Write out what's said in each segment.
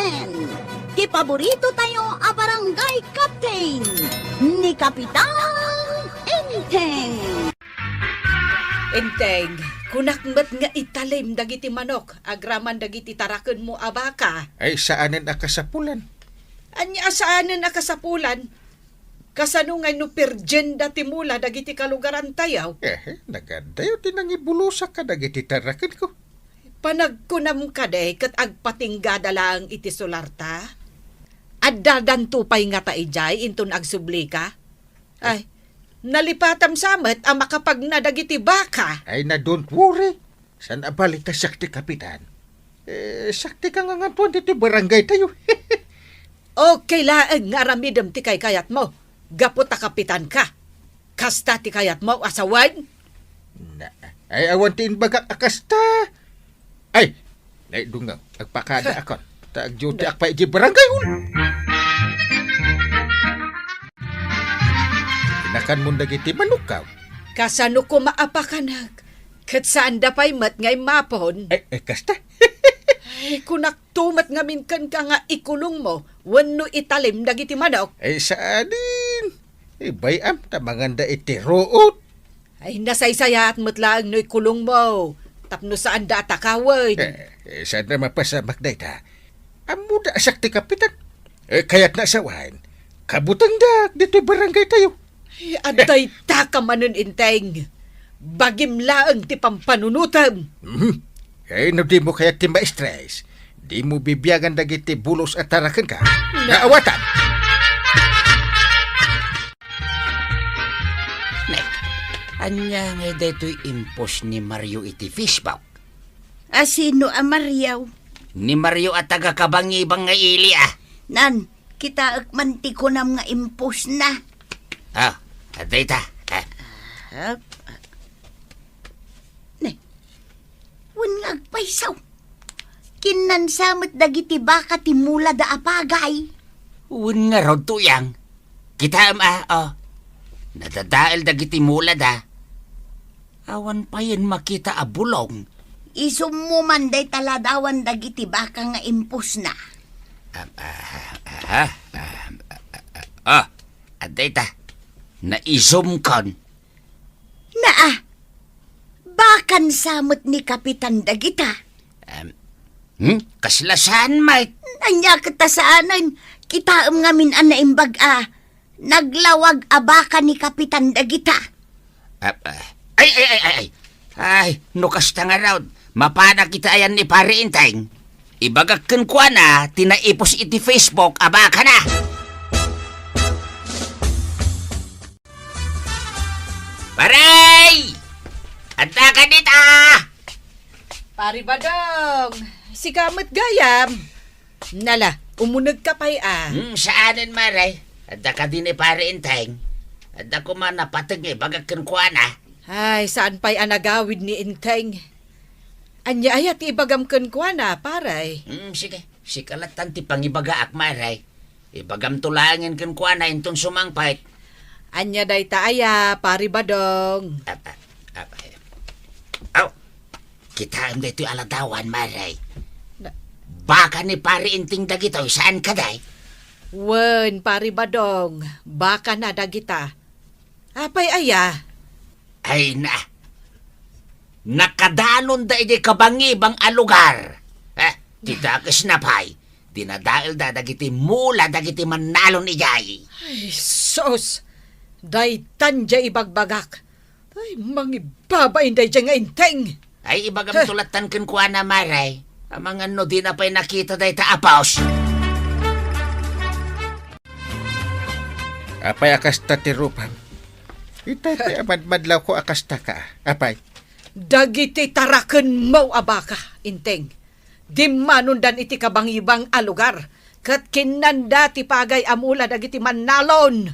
Captain! Ti paborito tayo a barangay captain ni Kapitan Enteng! Enteng, kunakmat nga italim dagiti manok, agraman dagiti taraken mo abaka. Ay saanin akasapulan? Anya saanen akasapulan? Kasano nga no perjenda timula dagiti kalugaran tayaw? Nagadayo tinangibulusa ka dagiti taraken ko. Panagkunam ka de, kat agpatinggada lang iti solarta? Addadan tupay nga taijay, inton agsubli ka? Ay, nalipatam samet ang makapag nadagiti baka. Ay na don't worry. San abalik ta sakti kapitan? Sakti ka nga tuwan dito barangay tayo. Okay laeng nga ramidem ti kay kayat mo. Gapot ta kapitan ka. Kasta ti kayat mo asawan? Ay awantiin bagak akasta. Ay, naidungang, agpakada akon. Taag-duty akpa iji barangay un. Inakan mo dagiti manukaw. Kasano ko maapakanag? Kat saan da pa'y mat ngay mapon? Kasta? Ay, kunak tumat nga minkan ka nga ikulong mo, wano italim dagiti manok. Ay saanin? Bayam, tamanganda iti root. Ay, nasaysaya at matlaang no ikulong mo. Tapno saan da atakawin. Saan na mapasamak na ita? Amuda sakti kapitan. Kaya't nasawain. Kabutang dak, dito'y barangay tayo. Ay, aday taka manon inteng. Bagim laang ti pampanunutam. Ay, no di mo kaya ti ma-stress. Di mo bibiyagan dagiti bulos at tarakan ka. Naawatan. Anya nga dito'y impos ni Mario iti fishbawk. Asino a Mariaw? Ni Mario at taga-kabangibang nga ili Nan, kita agmanti ko nam nga impos na. Aday ta. Wan nga agpaysaw. Kinansamot dagiti baka ti mula da apagay. Uwan nga raw tuyang. Kita nadadaal dagiti mula da. Awan pa yun makita a bulong. Isum mo man day taladawan dagiti baka nga impos na. Aday ta. Naisum kon. Bakan samot ni Kapitan Dagita. Kaslasan, Mike. Anya katasaanan, kita ngamin an naimbag naglawag abaka ni Kapitan Dagita. Ay, nukas ta nga raw. Mapana kita ayan ni Pare Inteng. Ibagakkan ko na, tinaipos iti Facebook, abaka na. Paray! Anta ka dita! Pari badong, si kamot gayam. Nala, umunag ka pa'y Saanin, Maray? Anta ka din ni Pare Inteng. Anta ko man napatag ibagakkan ko na. Ay, saan pa'y anagawid ni Inteng? Anya ayat ibagam ko na, paray. Sige, sikalatan ti pangibagaak, Maray. Ibagam tulangin kan ko na intong sumangpait. Anya day taaya, pari badong. Kita ang dito aladawan, Maray. Baka ni Pare Inting dagito, saan ka day? Wen, pari badong, baka na dagita. Apay aya? Ay na. Nakadanon da iti kabangibang alugar. Titakas na pay. Dinadail da dagiti mula dagiti manalon ijay. Ay, sos! Day tanja ibagbagak. Ay, mangibabain day dyan nga Inteng. Ay, ibagam tulatan kan kuha na, Maray. Amang ano di na pa'y nakita day taapaos. Apay akasta ti rupam. Itay madlaw ko akasta ka. Apay. Dagiti taraken mo abaka, Inteng. Dimanundan iti kabangibang alugar. Kat kinanda ti pagay amula dagiti manalon.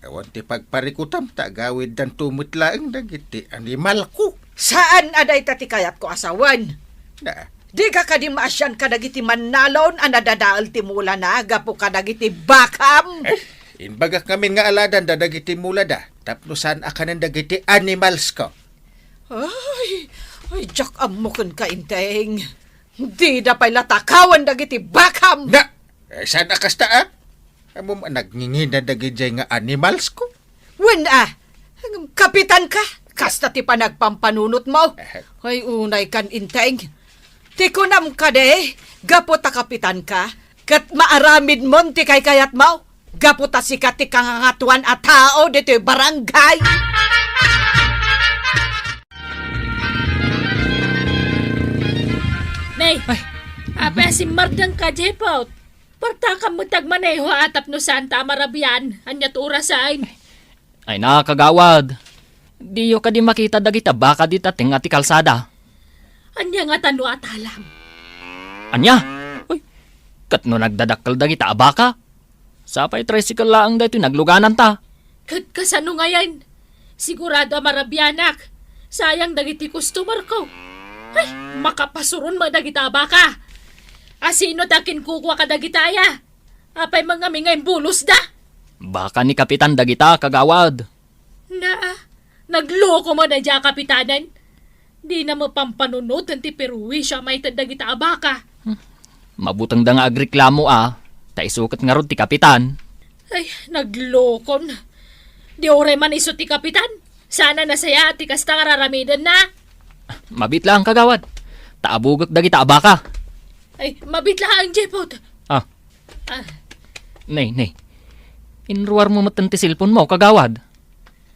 Awan ti pagparikutam, tagawid dan tumutlaang dagiti animal ko. Saan aday tati kayat ko asawan? Di ka kadimasyan ka dagiti manalon ang nadadaal ti mula na gapo ka dagiti bakam. Inbaga kami nga aladan da dagiti mula da. Tapno saan akanan dagiti animals ko. Ay, Jack amukan ka, Inteng. Di da pa'y latakawan dagiti bakam. Na! Sana kasta Amo man nagngingina dagijay nga animals ko. Wen kapitan ka. Kasta ti panagpampanunot mo. Ay unay kan inteng. Ti kunam ka de. Gapo ta kapitan ka. Kat maaramid mon ti kay kayat mo. Gapo ta sikat ti kangangatuan at tao dito barangay. Nay, apa si Mardang ka, Jepot? Parta ka mo tagmaneho atap no Santa Marabian, anyat urasain. Ay nakakagawad. Di yo ka di makita dagita baka di tating ati kalsada. Anya nga tano at alam. Anya? Uy, kat no nagdadakkel dagita abaka. Sapay tricycle laang dito nagluganan ta. Kat kasano ngayon? Sigurado Marabianak. Sayang dagiti customer ko. Ay, makapasuron mo dagita baka. Asino takin kukwa ka dagitaya? Apay mga mingay bulos da? Baka ni Kapitan dagita kagawad. Nagloko mo na dya, Kapitanan. Di na mo pampanunod ang tipiruwi siya may tadagita abaka. Mabutang da nga agreklamo Taisukat nga ron ti Kapitan. Ay, naglokon. Di ore man iso ti Kapitan. Sana nasaya ti kasta nga raramidan na. Mabit lang kagawad. Taabugak dagita abaka. Ay, mabitla ang Jepot. Nay. Inruar mo matan ti cellphone mo kagawad.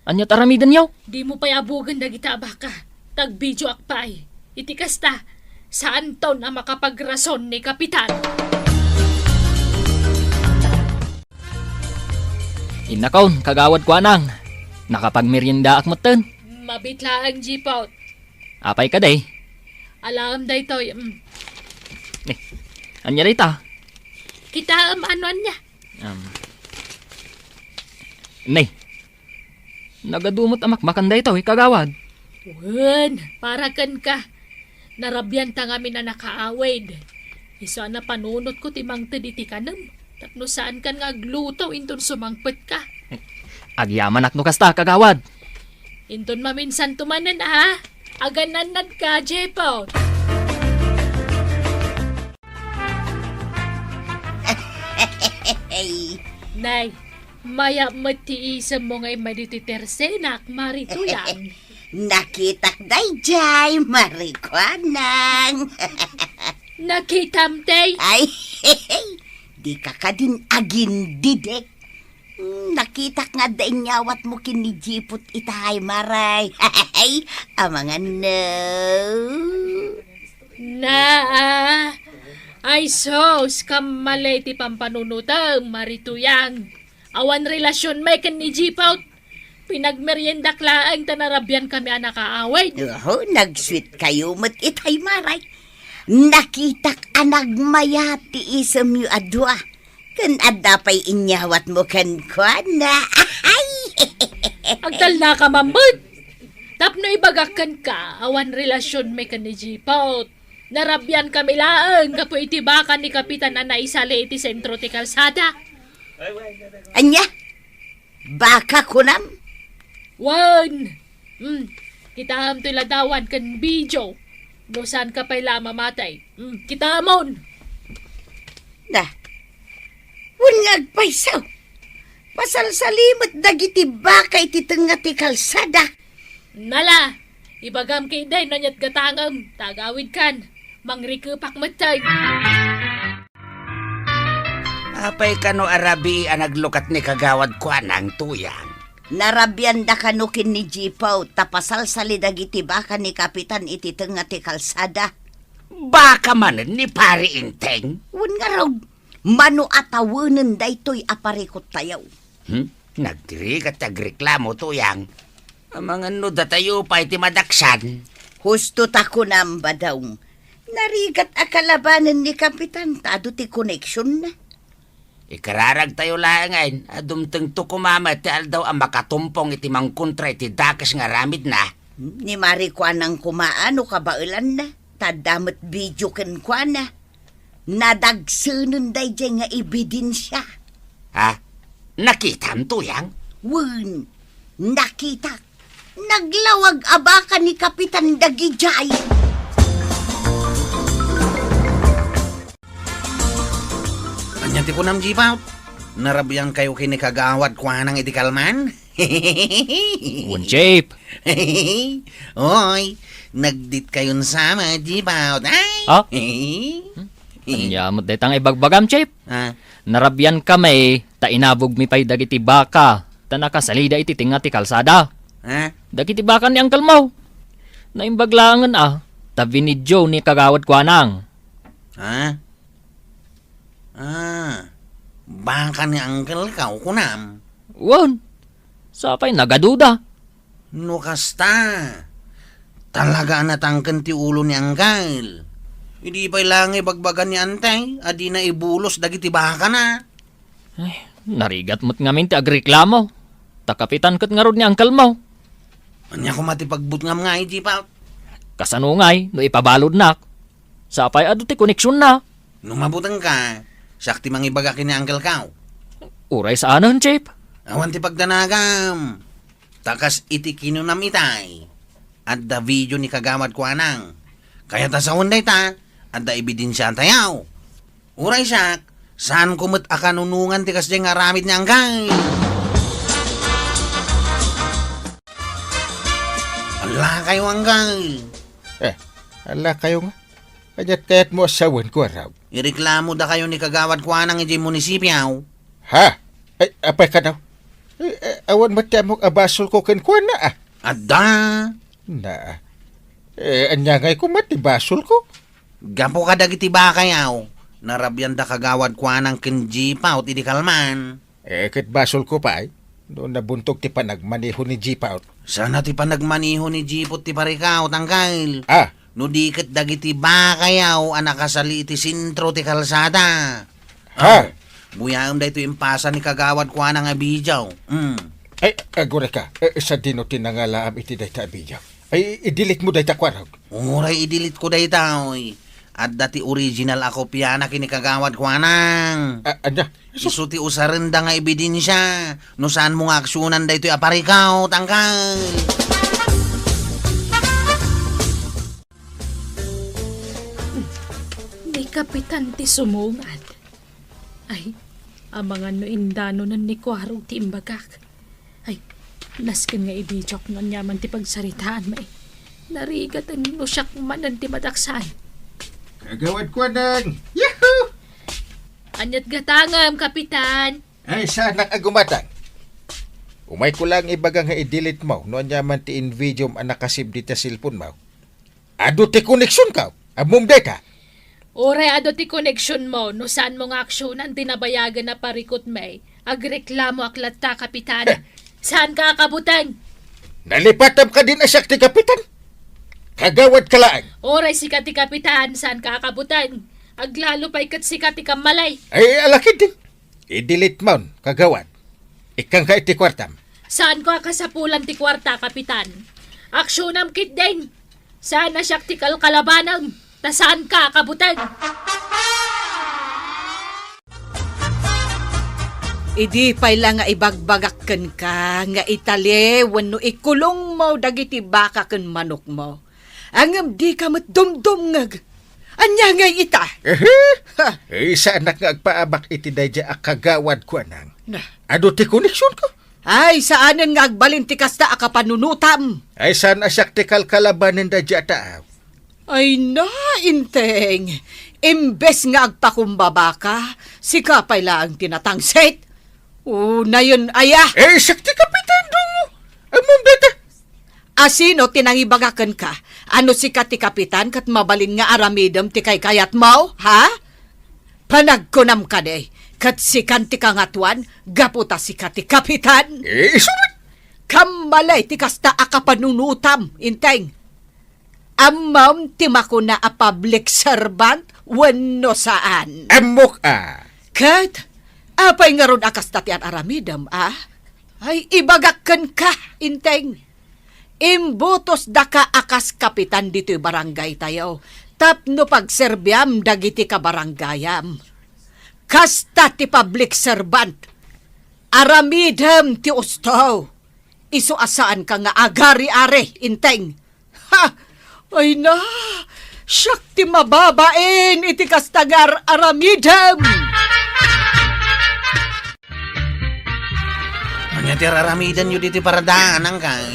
Anyat aramidan yaw. Di mo payabugan dagita abaka. Tag-video akpay. Iti kasta. Saan taon na makapagrason ni Kapitan? Inakaon, kagawad ko anang. Nakapagmerienda ak matan. Mabitla ang Jepot. Apay ka day. Alam da ito. Anya day ta? Kita ano niya. Nay. Nagadumot amak makanda ito kagawad. Wen, para kan ka. Narabyan ta nga na nakaawid. Isa na panunot ko timang taditi kanam. Tapno saan kan nga glutaw inton sumangpet ka. Agyaman ak no kasta kagawad. Inton maminsan tumanan Agananad ka, Jepot. Nay, maya matiisam mo ngay madititersenak marito yan. Nakitak dayjay, marikwanang. Nakitam, tay. Ay, di ka ka din agin didek. Nakitak nga daing nyawat mo kinijipot itahay maray. Ay, amangan no. Ay sos, kamalay ti pampanunutang marituyang. Awan relasyon may kan ni Jipaut. Pinagmerienda klaang tanarabyan kami anakaaway. Nag-sweet kayo mat itay maray. Nakitak anagmayati isam yu adwa. Kan adapay inyawat mo kan kwa na. Ay! Agtal na ka mamad. Tapno ibagakan ka, awan relasyon may kan ni Jipaut. Narabyan kami laang, kapo itibakan ni Kapitan na naisali iti sentro ti kalsada. Anya? Baka kunam? Wan! Kita am tiladawan kan video. No saan ka pa'y mamatay. Kita amon! Na, wungag paisaw. Pasal salimot dagiti baka iti tenga ti kalsada. Nala! Ibagam kay day nanyat gatangam. Tagawid kan. Mangrikupak matay. Apay kano arabi ang naglukat ni kagawad ko anang tuyang. Narabyan da kanukin ni Jipaw tapasal salidagiti baka ni Kapitan iti tenga ti kalsada. Baka man ni pari inteng. Wun nga raw, mano atawunan da ito'y aparikot tayaw. Nagdiri kat agreklamo tuyang. Ang mga nuda tayo pa iti madaksan. Husto ta kunam ba daw. Narigat akalabanan ni Kapitan tado ti connection na. Ikararag tayo langain, adumteng to kumama ti aldaw ang makatumpong iti mangkontra iti dakas nga ramid na. Ni Mari Kwanang kumaano kabailan na. Tadamot video ken Kwana. Nadagsunon day dyan nga ebidensya. Nakitam tuyang? Wun, nakita. Naglawag abaka ni Kapitan Dagijay. ti kunam jipaw. Narabyan kayo kinikagawad kwa nang itikalman? Wan, Chip. Oy, nagdit kayon sama, jipaw. Ay! Ah? Anya mo detang ibagbagam, Chip. Ah, Narabyan kami, ta inabog mi pay dagiti baka, ta nakasalida iti tinga ti kalsada. ah? Dagiti baka ni Uncle Mau. Naimbaglangan ta binidyo ni kagawad kwa nang. Ha? Baka ni Uncle ka kunam. Wan, sapay nagaduda. No kasta. Talaga natangken ti ulo ni Uncle. Hindi pa lang ibagbagan ni Antay, adi na ibulos dagiti baka na. Narigat mo't ngamin ti agreklamo. Ta kapitan kat nga rod ni Uncle Mau. Anya ko matipagbut ngam nga iti pa. Kasanungay, no ipabalod nak. Sapay adu ti koneksyon na. Numabutang ka, sakti mangibagakin ni Uncle Kao. Uray sa anon, Chip. Awan ti pagdanagam. Takas iti kinunam itay. At da video ni kagawad ko anang. Kaya ta sa unday ta, at da ebidensya tayaw. Uray sak, saan kumot akanunungan ti kasdi nga ramit ni Uncle? Ala kayo Uncle. Ala kayo nga. Kayat mo asawan ko raw. Ireklamo da kayo ni kagawad ko anang iti munisipyaw. Ha? Ay, apay ka daw. Awan matamok abasol ko kan na At da, Na. Anya ngay ko matibasol ko. gapo ka dagiti ba kayaw? Narabyan da kagawad ko anang kinjipaw ti di kalman. Kit basol ko pa ay. Doon nabuntog ti panagmaniho ni Jeep out. Sana ti panagmaniho ni Jipot ti parikaw, tangkal. Ah, No dikit dagiti ba kayaw anakasali iti sintro ti kalsada. ha? Buyam da ito impasa ni kagawad ko anang abidyaw. Ay, agore ka. Sa dino tinangalaam iti dayta abidyaw. Ay, idilit mo dayta kwarag. Umuray idilit ko da itaw. At dati original ako piyana kini kagawad ko anang. Anya? Isu ti usarenda nga ebidensya. No saan mo nga aksyonan da ito'y aparikaw, tangkal. Ni Kapitan ti sumungad. Ay, ang mga noindano na ni Kwaro ti imbagak. Ay, naskin nga ibijok nga nyaman ti pagsaritaan may. Narigat ang nusyak manan ti mataksan. Kagawad ko nang. Yahoo! Anyat gatangam, Kapitan. Ay, sana agumatang. Umay ko lang ibagang nga i-delete mo. No anya man ti invidium ang nakasib di ta cellphone mo. Ado ti koneksyon ka. Amom data. Oray ado ti connection mo, no saan mo nga aksyon ang tinabayagan na parikot may. Agreklamo aklat ta, Kapitan. Saan ka akabutan? Nalipatam ka din asyak ti kapitan. Kagawad ka lang. Oray si ti Kapitan, saan ka akabutan? Aglalo pa ikat si ti kamalay. Ay, alakid din. I-delete mo, kagawad. Ikang ka iti kwartam. Saan ko akasapulan ti kwarta, Kapitan? Aksyon am kit din. Saan na siya ti kalkalabanam? Ta saan ka akabutan? Idi pay lang nga ibagbagakken ka nga itali wenno ikulong mo dagiti baka ken manok mo. Angem di ka met dumdumngag. Anya nga ita? Isa anak nga agpaabak iti dayja akagawad ko nang. Na. Ado ti koneksyon ko. Ay saanen nga agbalin ti kasta akapanunutam. Ay saan asyak ti kalkalabanin dayja taaw. Ay na, inteng. Imbes nga agpakumbaba ka, si kapay lang tinatangsit. Na yun, aya. Sakti kapitan dungo. Among data. Asino tinangibagakan ka? Ano si kati kapitan kat mabalin nga aramidam ti kay kayat mo, ha? Panagkunam ka de, kat si kanti kangatuan, gaputa si kati kapitan. Sulit. Kamalay ti kasta akapanunutam, inteng. Amam ti makuna a public servant, wenno saan. Amok Kat, apay nga ron akas tatian aramidam, Ay, ibagakken ka, inteng. Imbutos da ka akas kapitan dito'y barangay tayo. Tapno pagserbyam dagiti ka barangayam. Kasta ti public servant. Aramidam ti usto. Isu asaan ka nga agari-are, inteng. Ha! Ay na! Siyak ti mababain iti kastagar aramidam! Anya ti raramidan yu diti paradaan angkay.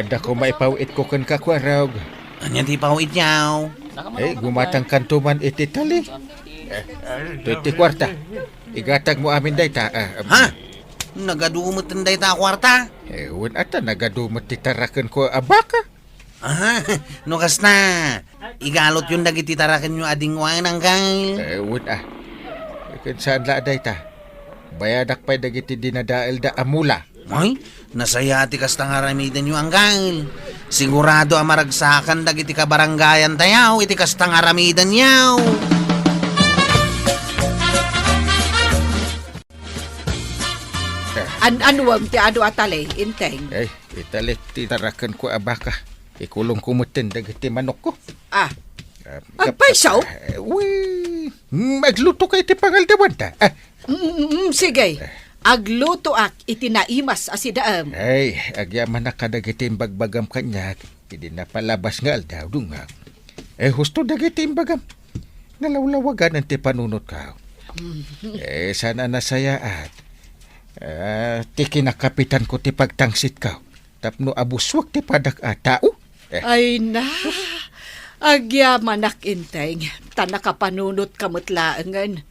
Anda ko maipawit ko kan kakwarog. Anya ti pawid yaw. Gumatang kantuman iti tali. Iti kwarta. Igatag mo amin dayta. Ha? Nagadumot tinday ta kwarta? Ewan ata nagadumot titarakan ko abaka. Aha, nukas na. Igalot yung nagititarakan nyo ading wang angkay. Ewan Kan saan la dayta. Bayadak pa'y dagiti dinadael da amula. Ay, nasaya ti kasta nga ramidan nyo angkay. Sigurado ang maragsakan dagiti kabaranggayan tayaw, iti kasta nga ramidan yaw. Anuam ti adu atale, inteng. Italik titarakan ko abaka. Ikulong kumutin dagiti manok ko. Agpaisaw? Magluto kay ti pangaldawan ta. Sige. Agluto ak itinaimas asidaam. Agyaman na kadagiti bagbagam kanyak. Hindi na palabas nga aldaw dunga. Husto dagiti bagam. Nalawlawagan ang ti panunot ka. Sana nasaya at ti kinakapitan ko ti pagtangsit ka. Tapno abuswak ti padak tao. Ay na. Agyaman ak inteng. Tanakapanunot kamutlaangan.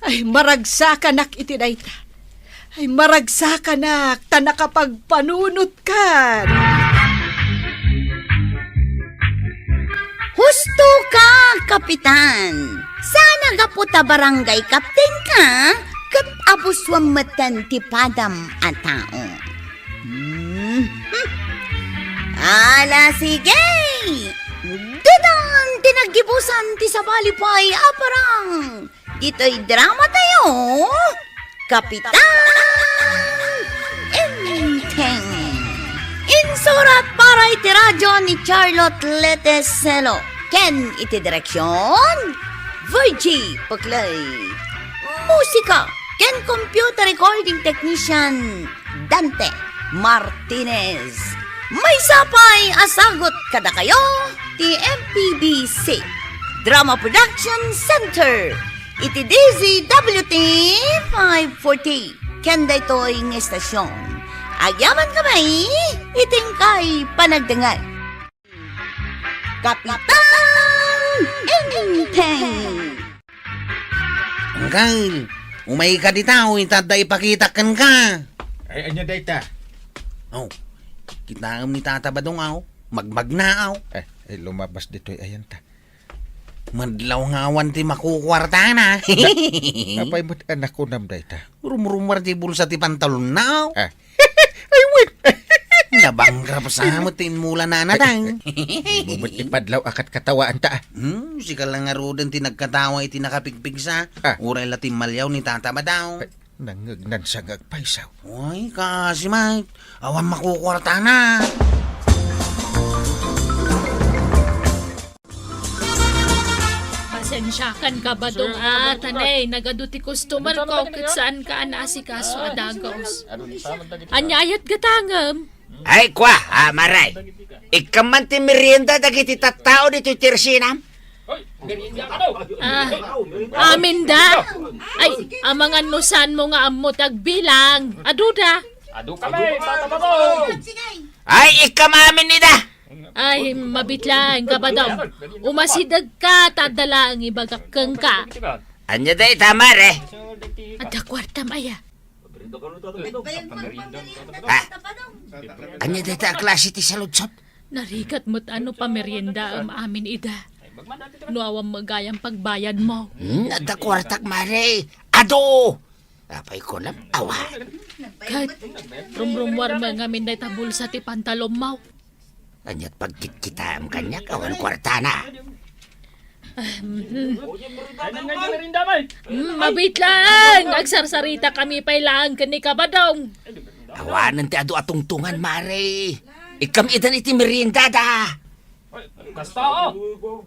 Ay maragsakan ak itinayta. Ay maragsakan ak. Tanakapagpanunot kan. Husto ka, Kapitan. Sana gaputa barangay kapten ka, kat abuswam matan ti padam a tao. Ala sige! Dadan tinagibusan ti sabalipay aparang. Dito'y drama tayo, Kapitan Inteng. Insurat para iti radyo ni Charlotte Leteselo. Ken iti direksyon, Virgie Paklay. Musika, ken computer recording technician, Dante Martinez. May sapay asagot kada kayo, ti MPBC Drama Production Center. Iti DZWT 540. Ken daytoy ng estasyon. Agyaman kamay, iting kay panagdangal. Kapitan Inteng. Angkay, umay ka ditaw, itada ipakitakan ka. Anya dayta. Oh, kita ni tata badong magmagnaaw. Lumabas dito'y ayan ta. Madlaw ngawan ti makukwarta na. Apay mo't anak ko nam dayta. Rumrumar ti bulsa ti pantalon na. Ay, wait! Nabangkrap sa mutin mula na natang. Bumot ipadlaw akat katawaan ta. Sika lang nga rodan ti nagkatawa iti nakapigpig sa. Uray latim malyaw ni tata badaw. Nangagnan sa gagpaisaw. Uy, kasi mate. Awan makukwarta na. Pasensyakan ka ba dong tanay, nagaduti customer ko kit saan ka anasikaso adagos. Anyayat gatangam. Ay, kwa, maray. Ikaman ti merienda dagiti tattao dito tirsinam. Amin da. Ay, amangan nusan mo nga ammo tagbilang. Aduda. Ay, ikamamin nida. Ay, mabitlang ka ba daw? Umasidag ka, tadala ang ibagakang ka. Anya day, tama re. At kwarta maya. Anya day ta klase ti saludsot. Narikat mo't ano pa merienda ang amin ida. Nuawang magayang pagbayad mo. Nada kwartak mare. Ado! Apay ko lang, awa. Kat, rumrumwar mga amin na itabul sa ti pantalom mo. Anya't pagkit-kita ang kanya, kawan kwarta na. Mabit lang! Agsarsarita kami pa ilang kani kabadong. Awanan ti ado atungtungan, mare. Ikam idan iti merienda da. Kasta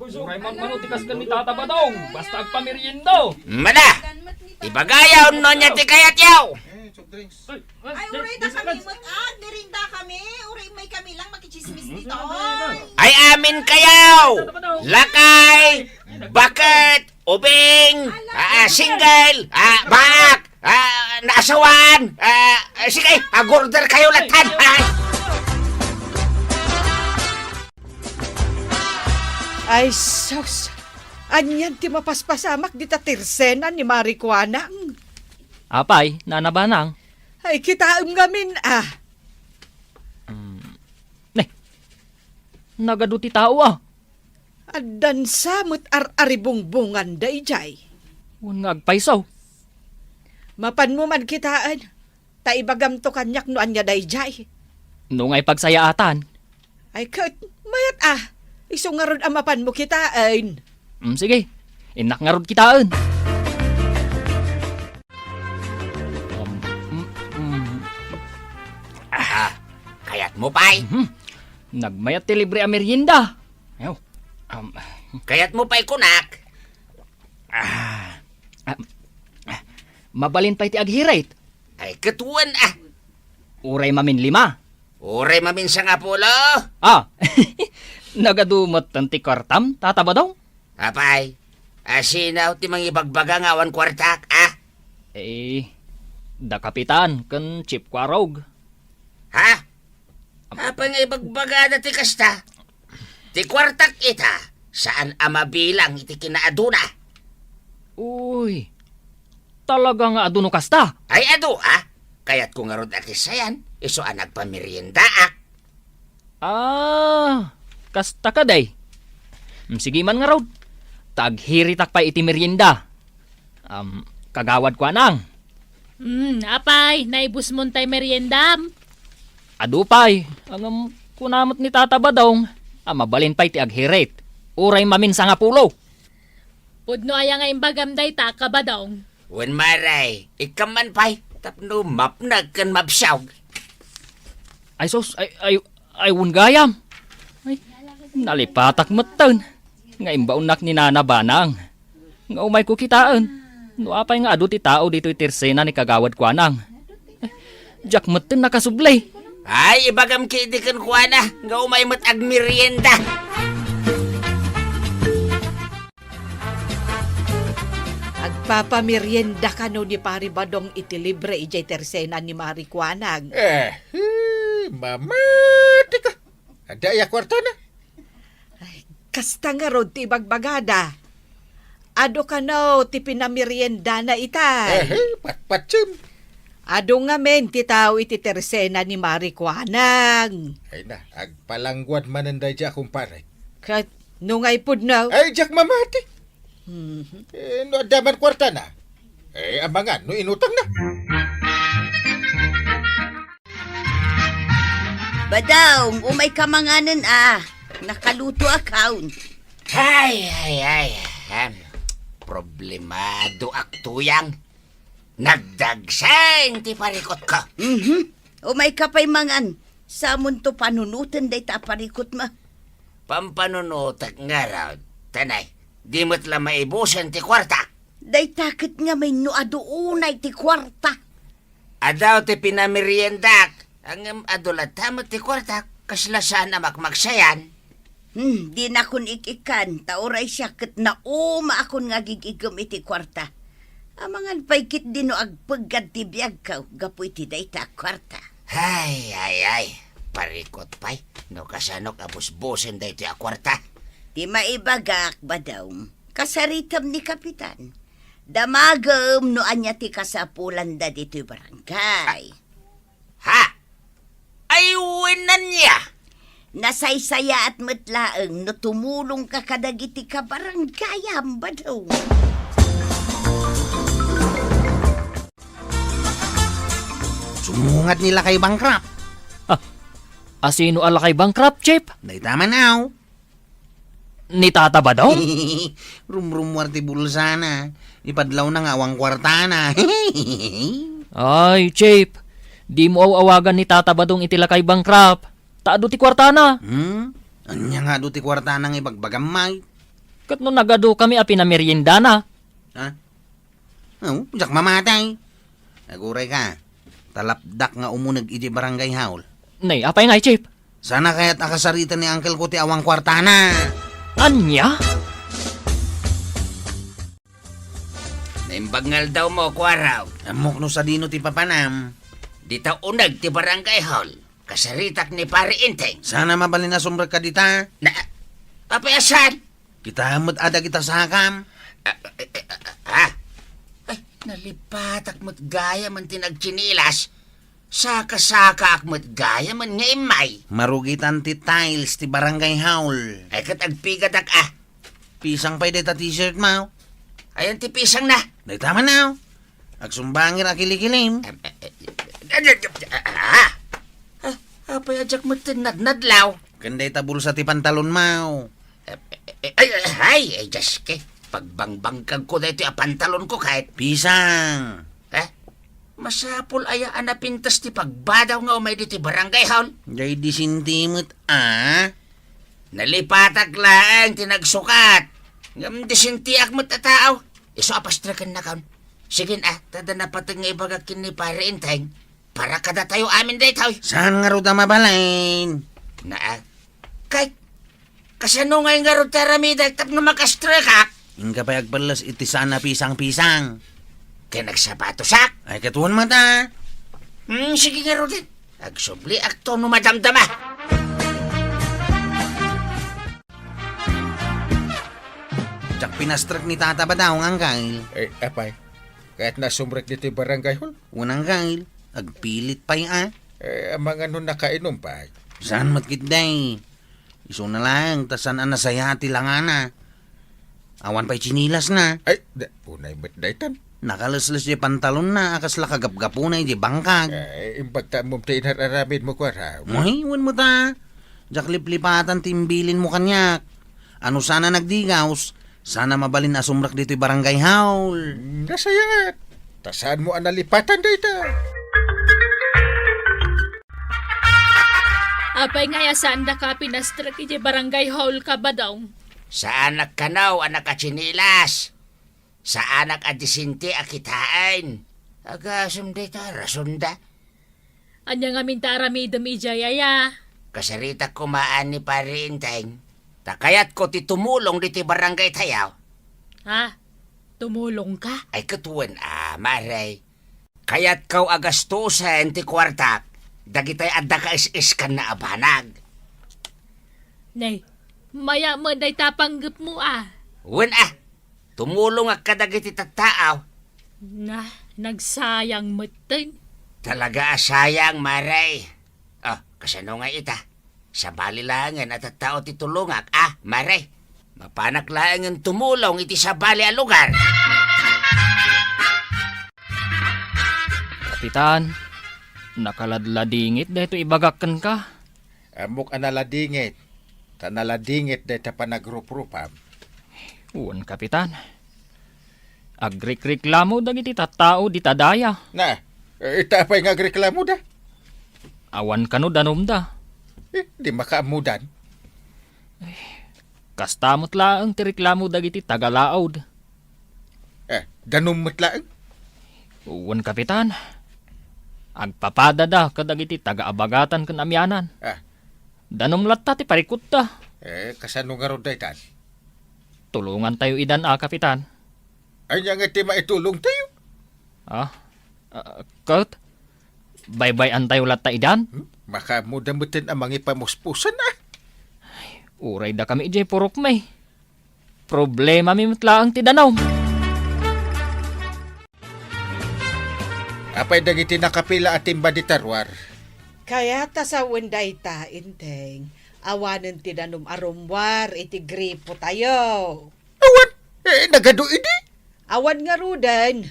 Suray man manutikas ka ni Tata Badong. Basta agpameriendo. Mada! Ibagayaw no niya ti kayat yaw. Ay, uray da kami merinda kami. Uray may kami lang makichismis dito. Ay amin kayaw! Lakay! Bucket! Ubing! Single! Bak! naasawan! Sige, mag-order kayo latan! Ay, sus. Anyan ti mapaspasamak di ta tirsena ni Marikuanang. Apay, nanabanang. Ay, kitaam ngamin Ne, nagaduti tao ah. Adan samot ar-aribungbungan da ijay. Ngagpaisaw. Mapan mo man kitaan. Ta ibagam to kanyak no anya da ijay. Nung ay pagsayaatan. Ay, mayat Iso nga ron amapan mo kitaan. Sige, inak nga rod kitaan. Kayat mo, pay. Nagmayat ti libre a merienda. Ayaw. Kayat mo, pay, kunak. Mabalin pa iti aghirait. Ay, katuan Uray mamin 5. Uray maminsa nga pulo. Nagadumot tanti kwartam, tataba daw. Apay, asinaw ti mga ibagbaga nga awan kwartak, Da kapitan, kan chip kwarog. Ha? Apa nga ibagbaga na ti kasta? Ti kwartak ita, saan amabilang iti kinaaduna? Uy, talaga nga aduno kasta. Ay adu, Kayat ko nga rod akisayan, iso ang nagpamerienda, Kasta ka day. Sige man nga rod. Taghiritak pa iti merienda. Kagawad ko anang. Apay, naibus mo tay meriendam. Adupay, ang kunamot ni Tata Badong. Mabalin pa iti aghirit. Uray mamin sa nga pulo. Pudno aya nga imbagam day ta kabadong. Wen maray, ikaman pay, tapno mapnag kan mapsyaw. Ay sos, ay gayam. Ay, nalipatak matan. Nga imbaunak ni Nana Banang. Nga umay ko kitaan. No apay nga adu ti tao dito itirsena ni kagawad ko anang. Jack matan nakasublay. Ay, ibagam kidikan ko nga umay mat agmerienda. Agpapamerienda ka no ni Pari Badong iti libre ijay tersena ni Marikuanang. Mamati ka. Ada ya kwarta na. Kasta nga rod ti bagbagada. Ado ka no ti pinamerienda na itay. Patpatsim. Ado nga men ti tao iti tersena ni Marikuanang. Ay na, agpalangguad mananday dya kumpare. Kat nungay pud na. Ay, jak mamati. No, adaman kwarta na. Amangan, no inutang na. Badong, umay kamanganan Nakaluto account. Ay. Problemado aktuyang. Nagdagsang ti parikot ka. Umay kapay mangan. Samon to panunutan day ta parikot ma. Pampanunutak nga raw. Tanay, di mo't lang maibusan ti kwarta. Day takit nga may nuado unay ti kwarta. Adaw ti pinameriendak. Ang adulatamat ti kwarta, kaslasan na makmaksayan. Di na kun ikikan, tauray siya kat na akon nga gigigam iti kwarta. Amangan paikit din no agpagad ti biyag ka, gapu iti dayta kwarta. Ay. Parikot pay, no kasanok abusbusin day ti kwarta. Di maibagak ba daw, kasaritam ni Kapitan. Damagam no anya ti kasapulan da dito barangay. Ha? Ay, winan niya. Nasaysaya at matlaang no tumulong ka kadagiti ka barangayam ba daw? Sumungat nila kay Bangkrap. Asino ala kay bankrupt, Chip? Day tama now. Ni Tata Badong? Rumrumwar ti bulsa na. Ipadlaw na nga awang kwarta na. Ay, Chip. Di mo awagan ni Tata Badong itila kay bankrupt. Taado ti kwartana. Anya nga do ti kwarta nang ibagbagamay. Kat no nagado kami a pinamerienda na. Ha? Oh, jak mamatay. Naguray ka. Talapdak nga umunag iti barangay haul. Nay, apay nga, Chip. Sana kaya't akasarita ni uncle ko ti awang kwarta na. Anya? Naimbangal daw mo, kwaraw. Amok no sa dino ti papanam. Di ta unag ti barangay hall. Kasaritak ni Pari Inteng. Sana mabalin na sumbra ka dita. Na, apayasan? Kita hamot ada kita sa hakam. Ay, nalipatak mo't gaya man tinagchinilas. Saka-saka ak mo't gaya man nga imay. Marugitan ti tiles ti barangay haul. Ay katagpigadak Pisang pa'y deta t-shirt mo. Ayan ti pisang na. Day tama na. Agsumbangir akilikilim. Apay ajak mo't tinadnadlaw. Kanday tabul sa ti pantalon mo. Ay, Jaske. Pagbangbangkag ko dito pantalon ko kahit. Pisang. Masapol aya anapintas ti pagbadaw nga umay dito barangay hall. Day disintimot Nalipatak lang tinagsukat. Ngam disintiak mo tataaw. Iso apastrakan na kaon. Sige tada na patag nga ibagakin ni Pare Inteng. Para kada tayo amin dito. Saan nga ruda mabalain? Kahit kasano nga yung garod taramida tap na makastrakak. Inga pa agbalas iti sana pisang-pisang. Kaya nagsapato-sak. Ay katuan mata. Sige nga din. Agsubli akto no madamdama. Tsak pinastrak ni tata ba daw ang angkail? Apay, kahit nasumrek dito yung barangay hall, Unang kail. Agpilit pa yung ang mga nun nakainom pa. Saan matkit day? Iso na lang, tasan nasayati lang ana. Awan pa'y chinilas na. Ay, punay ba't daytan? Nakalaslas di pantalon na, akas la kagapgapunay di bangkag. Ay, imbagta mo tinararamid mo kwaraw. Muhiwan mo ta. Jak liplipatan timbilin mo kanyak. Ano sana nagdigaws? Sana mabalin na sumrak dito'y barangay haul. Nasayat. Tasaan mo ang nalipatan dayta. Apay nga saan da ka pinastrak iti barangay hall ka ba daw? Sa anak kanaw, anak achinilas. Sa anak adisinti akitain. Agasam dito, rason da. Anya nga mintaramidam ijayaya. Kasarita kumaan ni Pare Inteng. Takayat ko ti tumulong diti barangay tayaw. Ha? Tumulong ka? Ay katuan maray. Kayat kaw agastusan ti kwartak. Dagitay adda ka is-iskan na abanag. Nay, maya mo day tapanggap mo Wen tumulong ak kadagiti tattaaw. Na, nagsayang matan. Talaga sayang, maray. Kasano nga ita? Sa balilangan at tao ti tulungak, maray. Mapanak lang ang tumulong iti sa bali a lugar. Kapitan, nakaladladingit dito ibagakan ka. Amok analadingit. Tanaladingit dayta panagrup-rupam. Uwan, Kapitan. Agrik-reklamo dagiti tattao di tadaya. Na, itapay nga reklamo da. Awan kano danom da. Di makaamudan. Kastamot laang ti reklamo dagiti tagalaod. Danom matlaang. Uwan, Kapitan. Agpapada da kadagiti tagaabagatan ken amyanan. Danom latta ti parikot da. Kasano nga ron daytan? Tulungan tayo idan Kapitan. Ay nga nga ti maitulong tayo. Kurt? Bye-bye tayo latta idan? Makamudamutin ang mga ipamuspusan Uray da kami ijay purok may. Problema mi matlaang ti danaw. Apay dagiti nakapila at timba di tarwar. Kaya ta sa wenday ta, Inteng. Awanan ti danum arumwar, iti gripo tayo. Awan! Nagado ini? Awan nga rudan.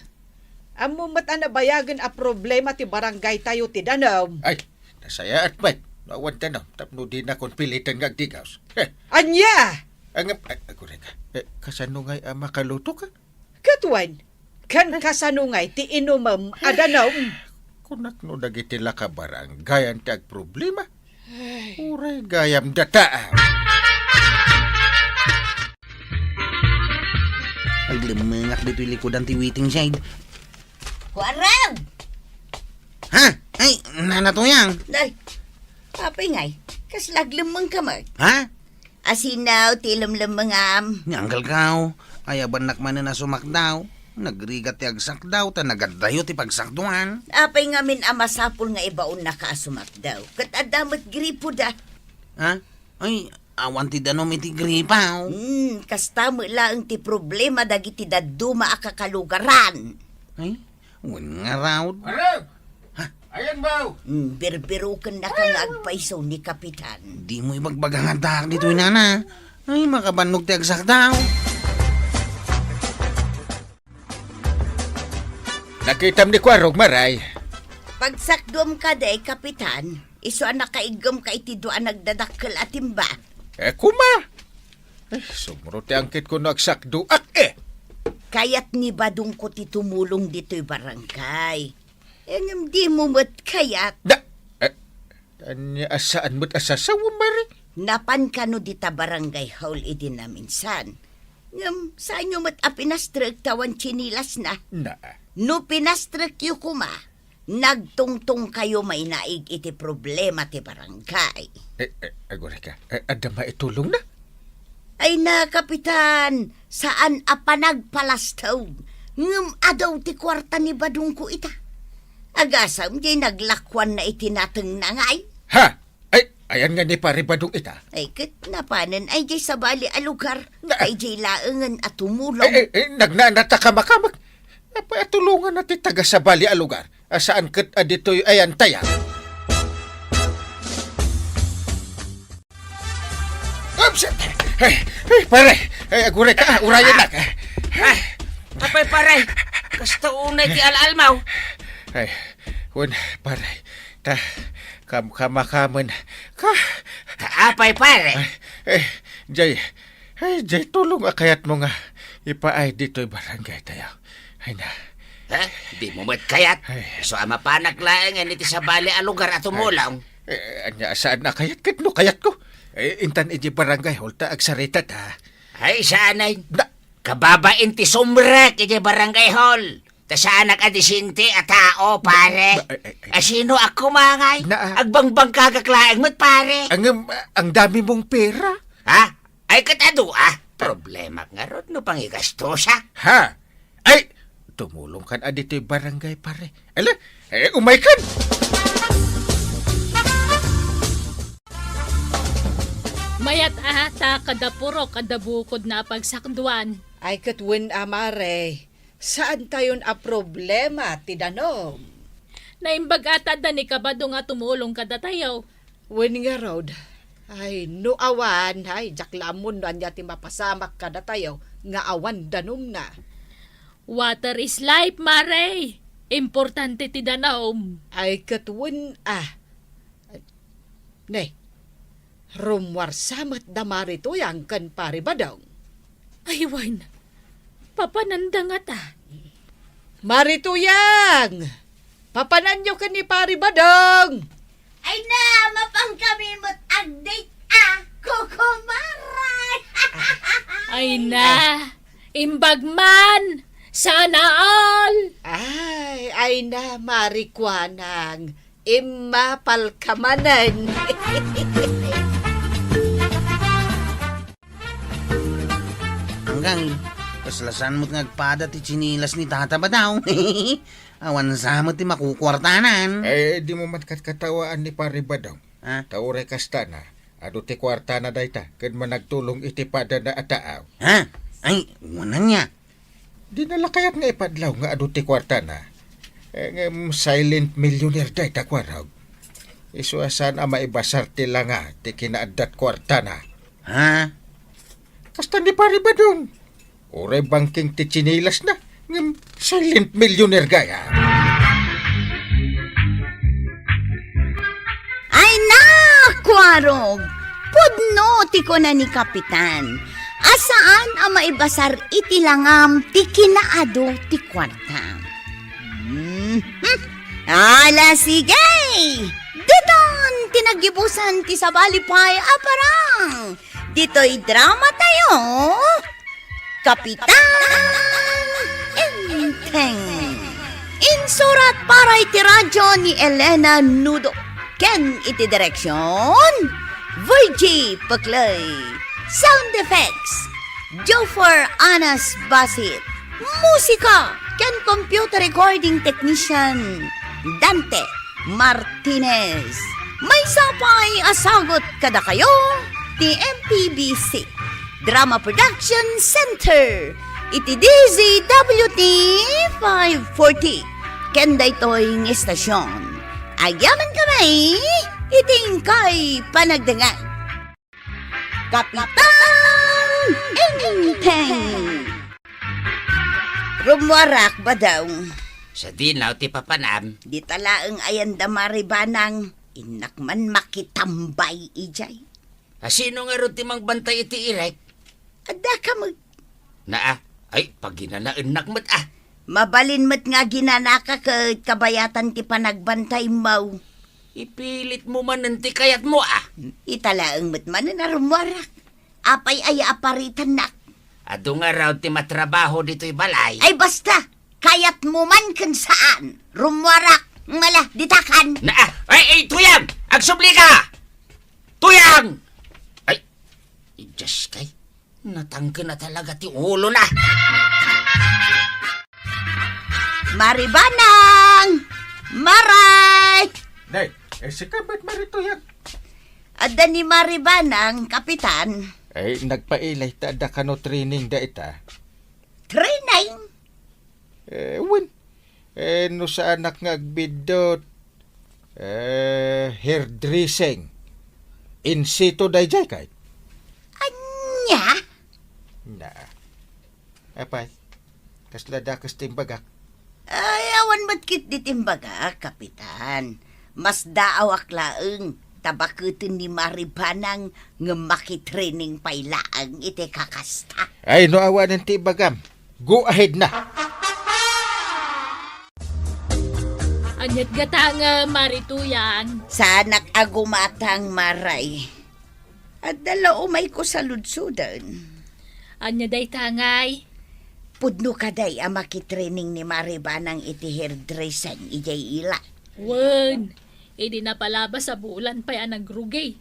Amo mat anabayagan a problema ti barangay tayo ti danum. Ay, nasaya at ba't? Awan tanaw, tapno di na kung pilitan nga agdigaws. Anya! Ang ako rin ka. Kasano nga'y makaluto ka? Katuan, kan kasanungay ti inumam adanaw. Kunak no dagiti laka barangay ang tag problema. Uray gayam data. Ay lumangak dito'y likodan ti waiting side. Kwaraw! Ha? Ay, nanatuyang. Day, apay ngay, kaslag lamang kamay. Ha? Asinaw, tilam lamangam. Nyanggal kaw. Ay abanak man na sumakdaw. Nagrigat ti agsak daw, ta nagadayo ti pagsakduan. Apay ngamin amasapol nga ibaon na kaasumak daw. Kat adamat gripo da. Ha? Ay, awan ti danom iti gripaw. Kastamo lang ti problema dagiti daduma a kakalugaran. Ay, wan nga raw. Marag! Ayan ba? Birbirukan na kang agpaiso ni Kapitan. Di mo ibagbagang adak dito, inana. Ay, makabanog ti agsak daw. Nakitam ni Kwarog, Maray. Pagsakdom ka day, Kapitan, iso ang nakaigam ka iti doan nagdadakkel atimba. Kuma! Sumuro ti angkit ko nagsakduak Kayat ni Badong ko ti tumulong dito'y barangay. Engem di mo mat kayat. Anya asaan mo't asasawa, Maray? Napan ka no dita barangay hall idin na minsan. Ngem, saan nyo mat apinastrek tawan chinilas na? Na, No pinastrek yu kuma, nagtungtong kayo may naig iti problema ti barangay. agore ka, ada maitulong na? Ay na, Kapitan, saan apanagpalastaw? Ngem adaw ti kwarta ni Badong ko ita. Agasam di naglakwan na itinateng nangay. Ha? Ayan nga ni Paribadong ita. Ay kat napanan ay jay sa bali a lugar. Ay jay laengan at tumulong. Nagnanata ka makamag. Napatulungan natin taga sa bali a lugar. Saan kat adito'y ayan taya. Oops! Pare! Agure ka, urayan na ka. Apay paray, kasta unay ti alalmaw. Pare, kamakaman ka. Apay pare. Jay, tulong akayat mo nga. Ipaay dito'y barangay tayo. Ay na. Ha? Di mo mat kayat. So ama panaglaengan iti sa bali a lugar at tumulaw. Anya saan na kayat kat no kayat ko? Intan iti barangay holta agsarita ta. Ay sanay. Kababain ti sumrek iti barangay hall. Ta saan nag-adisinti a tao, pare. Asino ako mangay? Agbangbang kagaklaeng mo't, pare. Ang dami mong pera. Ha? Ay katado problema nga ron no pangigastosa. Ha? Ay, tumulong kan adito'y barangay, pare. Ala, umay kan. Mayat ata kadapuro kadabukod na pagsakduan. Ay katwen amare, saan tayon a problema ti danom? Naimbag ata da ni Kabadong nga tumulong kada tayo. Wen nga road, ay no awan, ay jaklamon no anya ti mapasamak kada tayo, nga awan danom na. Water is life, Maray. Importante ti danom. Ay katwen Ne, rumwar samat damari to yang kan pari badong. Ay, Wan. Papanandang ata. Marituyang! Papananyo ka ni pari badong! Ay na, mapang kami mo't update kukumaray. Ay na. Imbagman. Sana all. Ay na, marikwanang. Imapalkamanan. Hanggang, kaslasan mo't ngagpada ti chinilas ni tata ba daw? Awan sa mo ti makukwartanan. Di mo man katawaan ni Paribadong. Ha? Taure kasta na. Ado ti kwarta na dayta. Kad man nagtulong iti pada na ataaw. Ha? Ay, wanan niya. Di nalakayat nga ipadlaw nga ado ti kwarta na. Silent millionaire dayta kwarag. Isu asan ang maibasar ti langa ti kinaadat kwarta na. Ha? Kasta ni Paribadong. Oray banking ti chinilas na. Silent millionaire gaya. Ay na, Kwarog. Pudno ti ko na ni Kapitan. Asaan ang maibasar iti langam ti kinaado ti kwarta. Ala sige. Didon tinagibusan ti sabalipay aparang. Dito'y drama tayo. Kapitan Enteng. Insurat para iti radyo ni Elena Nudo. Ken iti direksyon Virgie Paclay. Sound effects Jofer Anas Basit. Musika ken computer recording technician Dante Martinez. May sapay asagot kada kayo ti MPBC Drama Production Center iti DZWT 540 ken daytoy ng estasyon. Agyaman kamay iting kay panagdangan. Kapitan Enteng. Rumwarak ba daw? Sa dinaw ti papanam, Di talaang ayan da maribanang inakman makitambay ijay. sino nga ro ti mangbantay iti irek? Ada ka mag... Naa, ay, pag ginanainak mo't Mabalin mo't nga ginanaka ka kabayatan ti panagbantay mo. ipilit mo man nanti kayat mo Italaang mo't man na rumwarak. Apay ay aparitan nak. Ado nga raw ti matrabaho dito'y balay. Ay basta, kayat mo man kung saan. Rumwarak, mala, ditakan. Naa, ay, tuyang! Agsubli ka! Tuyang! Ay, Diyos kay, natangke na talaga ti ulo na. Maribanang! Maray! Day, si kabat marituyak. Ada ni Maribanang, kapitan. Ay, nagpailay ta da kano training da ita. Training? Win. No sa anak nga agbidot. Hairdressing. In situ dayjay kay. Anya? Na. Apay. Kaslada kas timbagak. Ay, awan ba't kit ditimbaga, kapitan. Mas daawak laeng. Tabakutin ni Maribanang nga makitraining pailaang iti kakasta. Ay, no awa ng tibagam. Go ahead na. Anyat gata nga marituyan. Sanak agumatang maray. At dala umay ko sa ludsudan. Anya day tangay. Pudno kaday ang makitraining ni Maribanang iti hairdressing ijay ila. Wen, idi na palabas sa bulan pa'y nagrugay.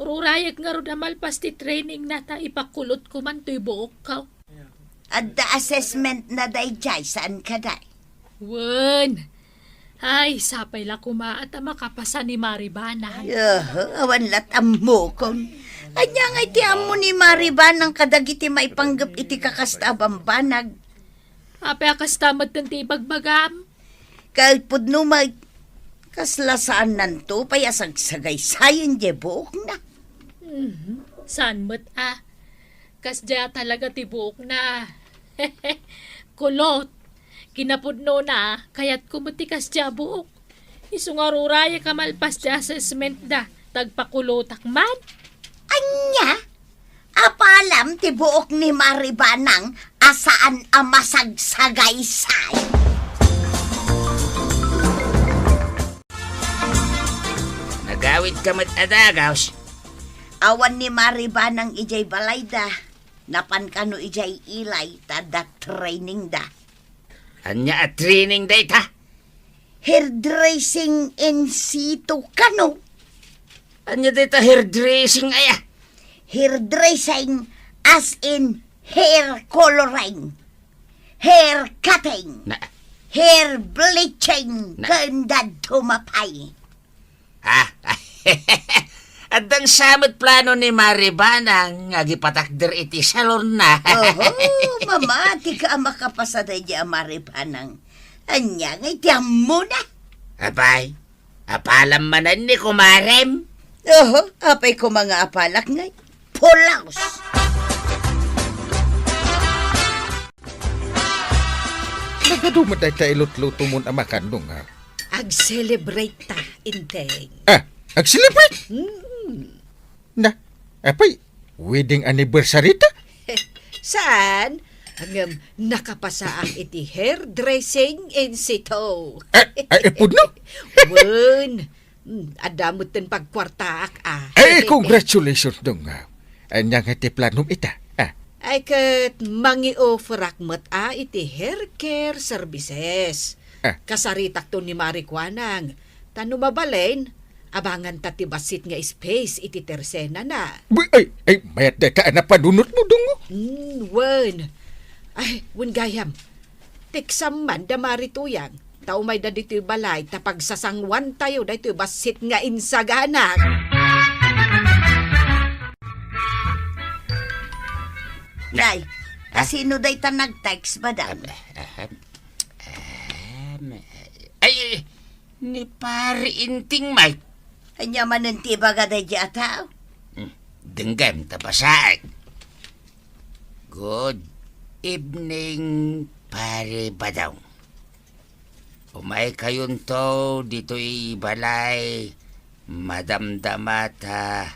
Rurayak nga ro damalpas ti training na ta ipakulot ko man to'y buok ka. At the assessment na dayjay saan kaday? Wen, ay sapay la kumaat ang makapasa ni Maribana. Awan lat ammo kon. Anya nga iti amo ni Maribanang kadagiti maipanggap iti kakasta bambanag. Apay akastamad tanti bagbagam. Kahit pudno may kaslasaan nanto payasagsagay sayon je buok na. San mo't kasdya talaga ti buok na. Kulot. Kinapudno na, kaya't kumuti kasdya buok. Isungaruraya kamalpas di assessment da, tagpakulotak man. Anya? Apalam ti buok ni Maribanang asaan ang masagsagay-say. Nagawid ka mat adagaws. Awan ni Maribanang ijay balayda. Napan kano ijay ilay tada training da. Anya at training day ta. Hairdressing in situ kano. Anya day ta hairdressing aya. Hairdressing as in hair coloring, hair cutting, Na, hair bleaching, Na- kanda tumapay. At dan samot plano ni Maribana nga gipatakder iti salon na. Oh, mamati ka ang makapasaday di ang Maribanang. Anya nga itiyam mo na. Abay, apalam manan ni kumarem. Oh, apay ko mga apalak ngay. Pulaos. Nagadumat ay tailot-luto mo na makandong ha. Ag-celebrate ta, Inteng. Ag-celebrate? Na, apay, wedding anniversary ta? Saan? Ang nakapasa ang iti hairdressing in situ. Ay, pudno? Wen, adamot ten pagkwartaak Ay, congratulations dong ha. Anya nga ti planom ita. Ay kat mangi-offerak mat iti hair care services. Kasaritak to ni Marikwanang. Tano mabalain, abangan ta ti basit nga space iti tersena na. Ay, mayat da ka na panunot mo dong. Wen, Ay, wungayam. Tiksam man da marituyang. Tao may da dito'y balay, tapag sasangwan tayo da ito'y basit nga insaganak. Nay, sino day ta nag-text, madam? Ay, ni pari inting may. Anya mananti baga day di ataw? Denggam tapasag. Good evening, pare Badong. Umay kayon to dito'y balay. Madamdamata.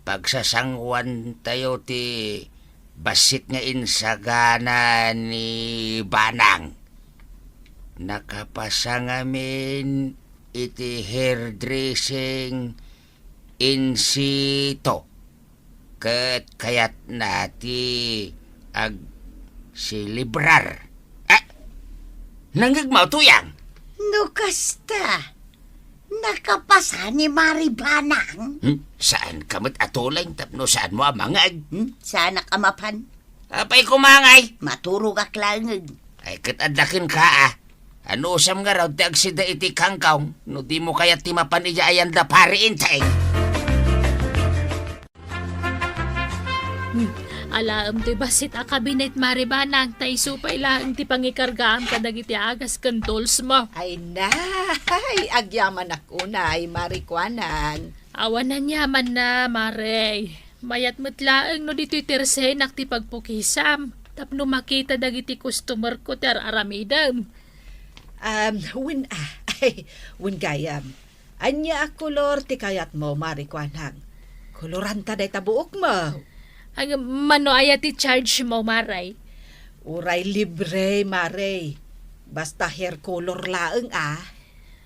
Pagsasangwan tayo ti basit nga insagana ni Banang. Nakapasang amin iti hairdressing in situ. Ket kayat nati ag silibrar. Nanggagmaw tuyang. No kasta. Nakapasa ni Maribanang. Saan kamat atulay tapno saan mo amangag? Sana kamapan. Apay kumangay. Maturog aklangag. Ay katadlakin ka Ano usam nga raw ti agsida iti kangkaw no di mo kaya timapan iya ayan da pari intay. Alaam ti basit a kabinet Maribanang tay supay lang ti pangikargaam kadagiti agas kan tools mo. Ay nay, agyaman ako na ay marikwanan. Awan na nyaman na, Mare. Mayat matlaang no dito'y tersenak ti pagpukisam. Tapno makita dagiti customer ko ter aramidam. Win gayam. Anya kolor ti kayat mo marikwanang. Koloranta day tabuok mo. Ang mano aya ti charge mo, Maray. Uray libre, Mare. Basta hair color laeng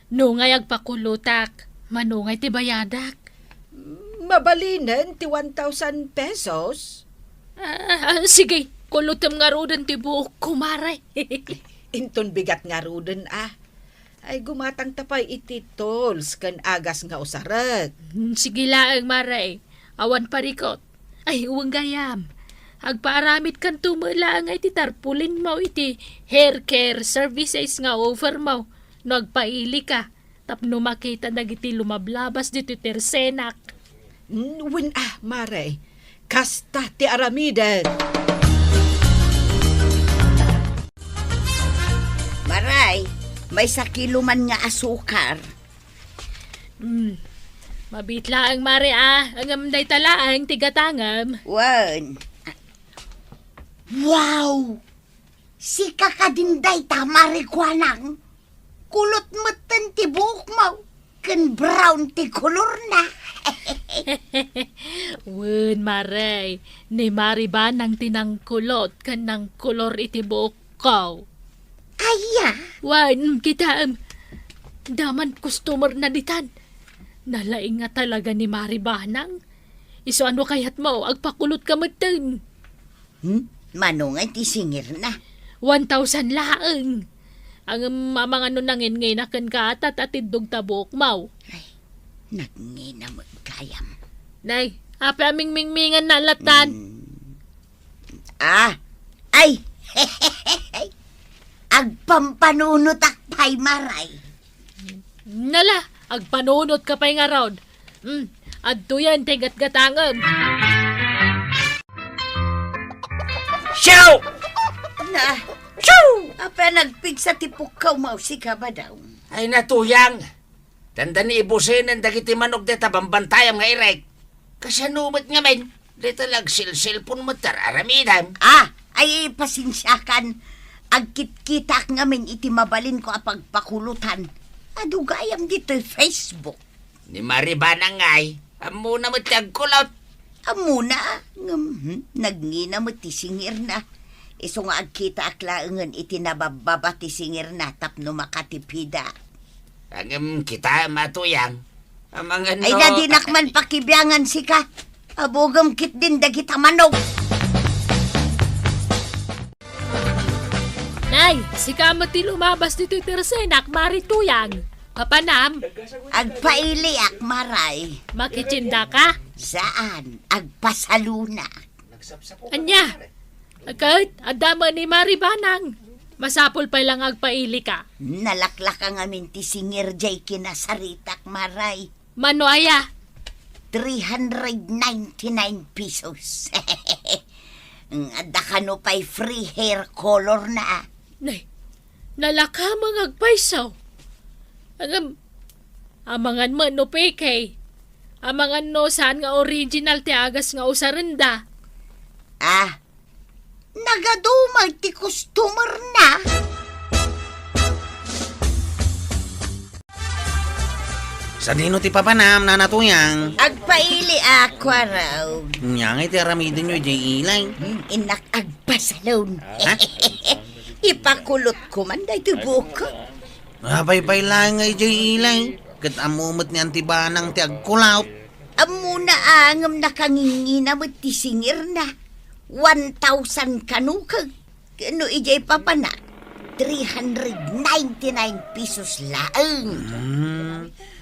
Nungay agpakulutak. Manungay ti bayadak. Mabalinan ti 1,000 pesos. Sige, kulutam nga rodan ti buok ko, Maray. Inton bigat nga ruden Ay gumatang tapay iti tolls kan agas nga usarag. Sige laang, Maray. Awan parikot. Ay, uwang gayam. Agpaaramit kan tumula nga iti tarpulin mo iti hair care services nga over mo. Nagpaili ka. Tapno makita dagiti lumablabas dito tersenak. Win Mare. Kasta ti aramidan. Maray, may sakilo man nga asukar. Mabitla ang Mare Ang amday talaang tigatangam. Wan. Wow! Si kakadinday ta marikwanang. Kulot matan ti buhok mo. Kan brown ti kulor na. Wen, Maray. Ni Maribanang tinangkulot kan ng kulor iti buok ko. Aya. Wan, kita daman customer na ditan. Nalaing nga talaga ni Maribanang. Iso ano kayat mo, agpakulot ka matan. Manungay ti singir na. 1,000 laang. Ang mamang ano nangin ngayon akan katat at idog tabok mau. Ay, nagngina magkayam. Nay, apa aming mingmingan na latan. Ay! Agpampanunot akpay, Maray. Nala, agpanunot ka pa'y nga raod. Adto yan, tigat-gatangam. Siyaw! Na, Choo! Apa nagpig sa tipukaw mausi ka ba daw? Ay natuyang. Tanda ni ibusin ang dagiti manog deta bambantayam nga irek. Kasanumat nga men. Deta lag silsilpon mo tararamidan. Ay pasensyakan. Agkit-kitak nga men iti mabalin ko apagpakulutan. Adugayam dito Facebook. Ni Maribanang ngay. Amo na mo tiyagkulot. Amuna, nagngina mo ti singir na. Iso nga agkita aklaangan iti nabababa ti singir na tapno makatipida. Ang kita matuyang. Amang ano... Ay nadinakman pakibyangan si ka. Abogam kit din dagita manog. Nay, si kamati lumabas dito tersenak, marituyang. Kapanam, Agpaili ak Maray. makitsinda ka? Saan? Agpasaluna. Anya, Agad, adama ni Maribanang. Masapol pa lang agpaili ka. Nalaklak ang amin ti singir jay kinasaritak maray. Mano aya? 399 pesos. Adda ka no pa'y free hair color na. Nay, nalaka mga agpaisaw. Amangan mo no peke. Amangan no saan nga original ti agas nga usarenda. Nagadumag ti customer na. Sa dino ti papanam, nanatuyang. Agpaili ako raw. Nyang iti aramidin nyo, jay ilay. Inak agpasalon. Ha? Ipakulot ko man dahi ti buko. Pay lang ngay, jay ilay. Kat amumot ni antibanang ti agkulaw. Amuna angam nakangingina mo ti singir na. 1,000 kanukag. Kano ijay papana? 399 pesos laang.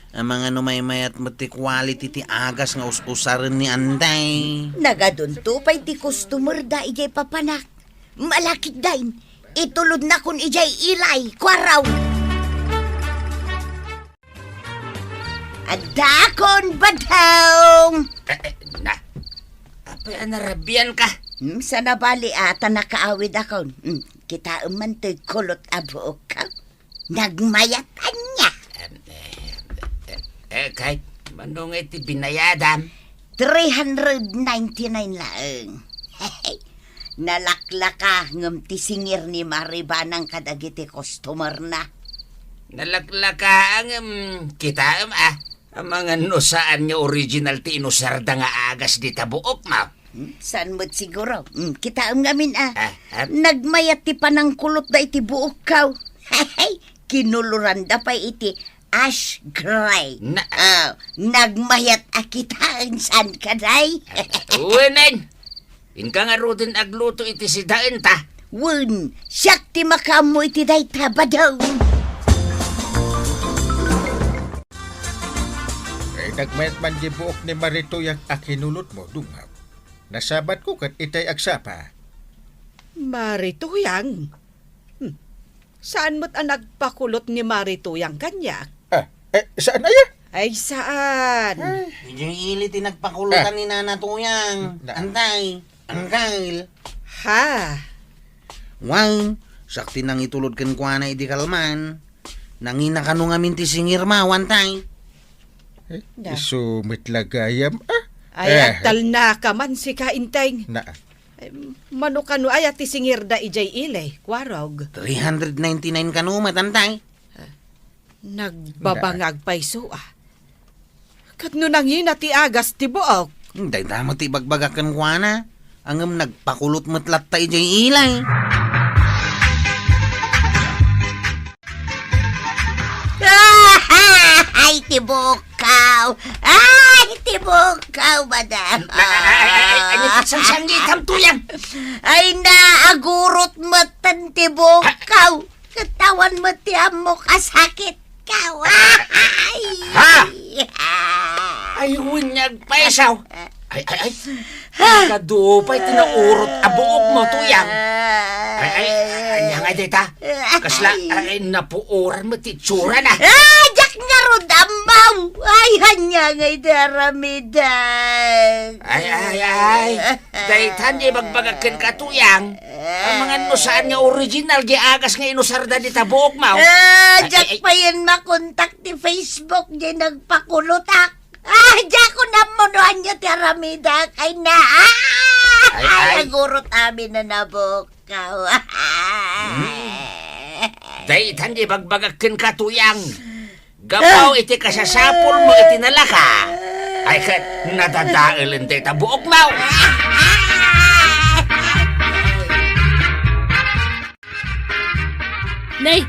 Ang mga numaymayat mo ti quality ti agas nga us-usaran ni Anday. Nagadun to pa'y ti customer da ijay papanak. Malakit dain. Itulod na kun ijay ilay. Kwaraw. Adakon badong. Apay anarabian ka. Sa nabali ata nakaawid ako. Kita man to'y kulot abo ka. Nagmayatan niya. Kahit manong iti binayadan. 399 lang. Nalaklaka ngam ti singir ni Maribanang kadagiti customer na. Nalaklaka ang kita ang mga saan nga original ti inusarda nga agas di tabuok mo. Saan mo't siguro? Kita ngamin Nagmayat ti panangkulot da iti buok kaw. Kinuluranda pa iti ash gray. Nagmayat akitaan saan ka day? Uwanan! Inka nga rodin agluto iti si daan ta. Wun, siyak ti makamo iti day tabadaw. Nagmayat man di buok ni Maritoy ang akinulot mo, dungaw. Nasabat ko kat itay agsapa. Marituyang. Saan mo't ang nagpakulot ni Marituyang kanya? Saan aya? Ay, saan? Yung ili ti nagpakulutan ni nanatuyang. Antay, angkail. Ha? Wow, sakti nang itulod kan kwa na iti kalman. Nangina ka nung amin ti singir mawantay. Isumit lagayam. Ay, agtal na ka man si Kainteng. Na. Mano kano ay ati singir da ijay ilay, kwarog. 399 ka nung matantay. Nagbabangag paiso Kat no nangin ti agas ti buok. Day tamo ti bagbagakan kwa na. Angam nagpakulot matlat tayo jay ilay. Ay, tibukaw! Ay, tibukaw, madam! Ano kasangsangitam tuyang? Ay, naagurot mo tan tibukaw! Katawan mo tiyam mo kasakit ka! Ay! Ay, hunyag paisaw. Ay. Kadupay tinaurot abuok mo tuyang. Ay, nga dita. Kasla, napuuran mo titsura na. Jak nga rod amaw! Ay, hanya nga'y daramidan. Ay. Daytan di magbagakin ka tuyang. Ang mga saan nga original giagas nga inusarda di tabuok mo. Jak pa yan makontak ti Facebook di nagpakulotak. Diyan ko na munuhan niyo ti Aramida kay na. Ay, nagurot amin na nabukaw. Daytan di magbagakin ka tuyang. Gapaw iti kasasapol mo iti nalaka. Ay kat nadadailin di tabuok mo. Nay,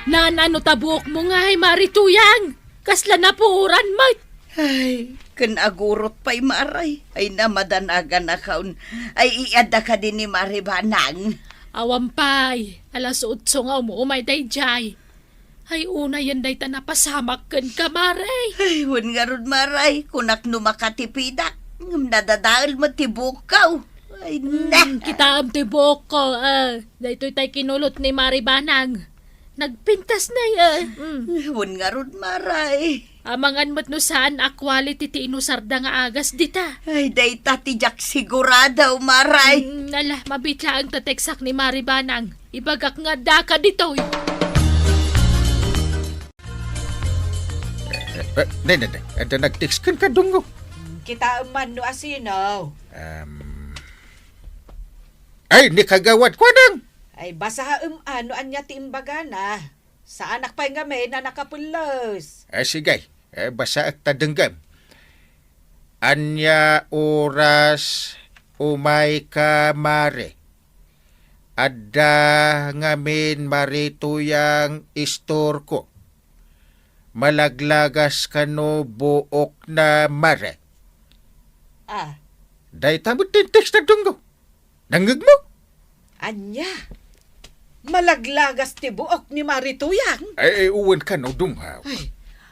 nanano tabuok mo nga ay Marituyang. Kasla na puuran mo. Ay, kanagurot pa'y maray. Ay, namadanagan na kaun. Ay, iada ka din ni Maribanang. Awampay, alas 8 nga umuumay day jay. Ay, una yan day napasamak kan ka, maray. Ay, wan nga ron maray. Kunak no makatipidak. Nadadaal mo tibukaw. Ay, na. Kita am tibok ko. Dahito tay kinulot ni Mari Banang. Nagpintas na Hun nga ron, Maray. Amangan mo't no saan a quality ti inusarda nga agas dita. Ay, day tatijak sigurado, Maray. Nala, mabitla ang tateksak ni Mari Banang. Ibagak nga daka dito. Nay. Ada nag-text kan kadungo. Kita man no asino. Ay, ni kagawad ko nang. Ay basa ano anya ti imbaga na. Sa anak pa'y nga may na nakapulos. Sige. Basa at tadenggam. Anya oras umay ka mare. Adda ngamin marituyang istor ko. Malaglagas kano buok na mare. Day tamot din text na dunggo. Nangag mo? Anya? Malaglagas ti buok ni Marituyang? Ay, uwan ka no dunghaw.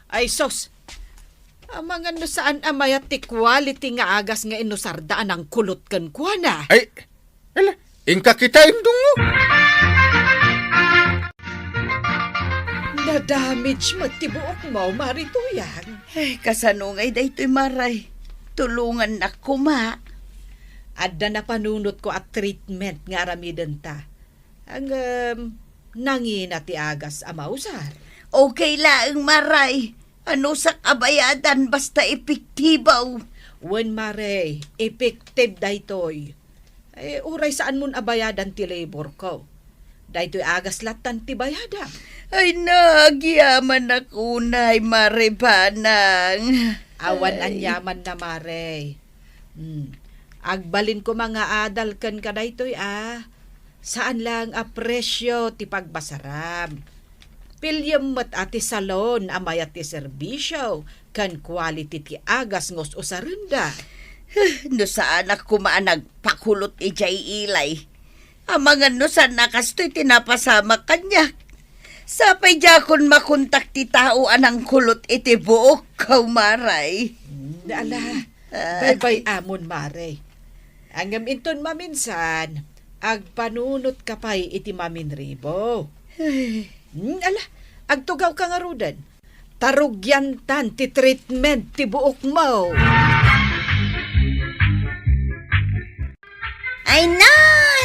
Ay sos. Amangan no saan amayat ti quality nga agas nga inusardaan ang kulot kan kuana. Ay, ala, ingka kita imdungo. Na-damage mo ti buok mo, Marituyang. Ay, kasanungay day to'y Maray. Tulungan na kuma. Adda na panunot ko at treatment nga aramidan ta. Ang nangina ti agas amausar. Okay lang, Maray. Ano sa kabayadan basta epektibaw. Wen mare, effective daytoy. Uray saan mun abayadan ti labor ko. Daytoy agas latan ti bayada. Ay, nagyaman na kunay, Mari Banang. Awan anyaman na mare. Agbalin ko mga adal kan ka daytoy Saan lang a presyo ti pagbasaram. Pilyam mat ati salon amayat ti serbisyo kan quality ti agas ngos usarenda. No saan ako nagpakulot ijay ilay. Amangan no saan nakastoy tinapasama kanya. Sapay jakon makontak ti tao anang kulot iti buok kaw Maray. Ala, bye-bye amon mare. Angam inton maminsan, agpanunot ka pa'y iti maminribo. Ala, agtugaw ka nga rudan. Tarugyantan ti treatment ti buok mo. Ay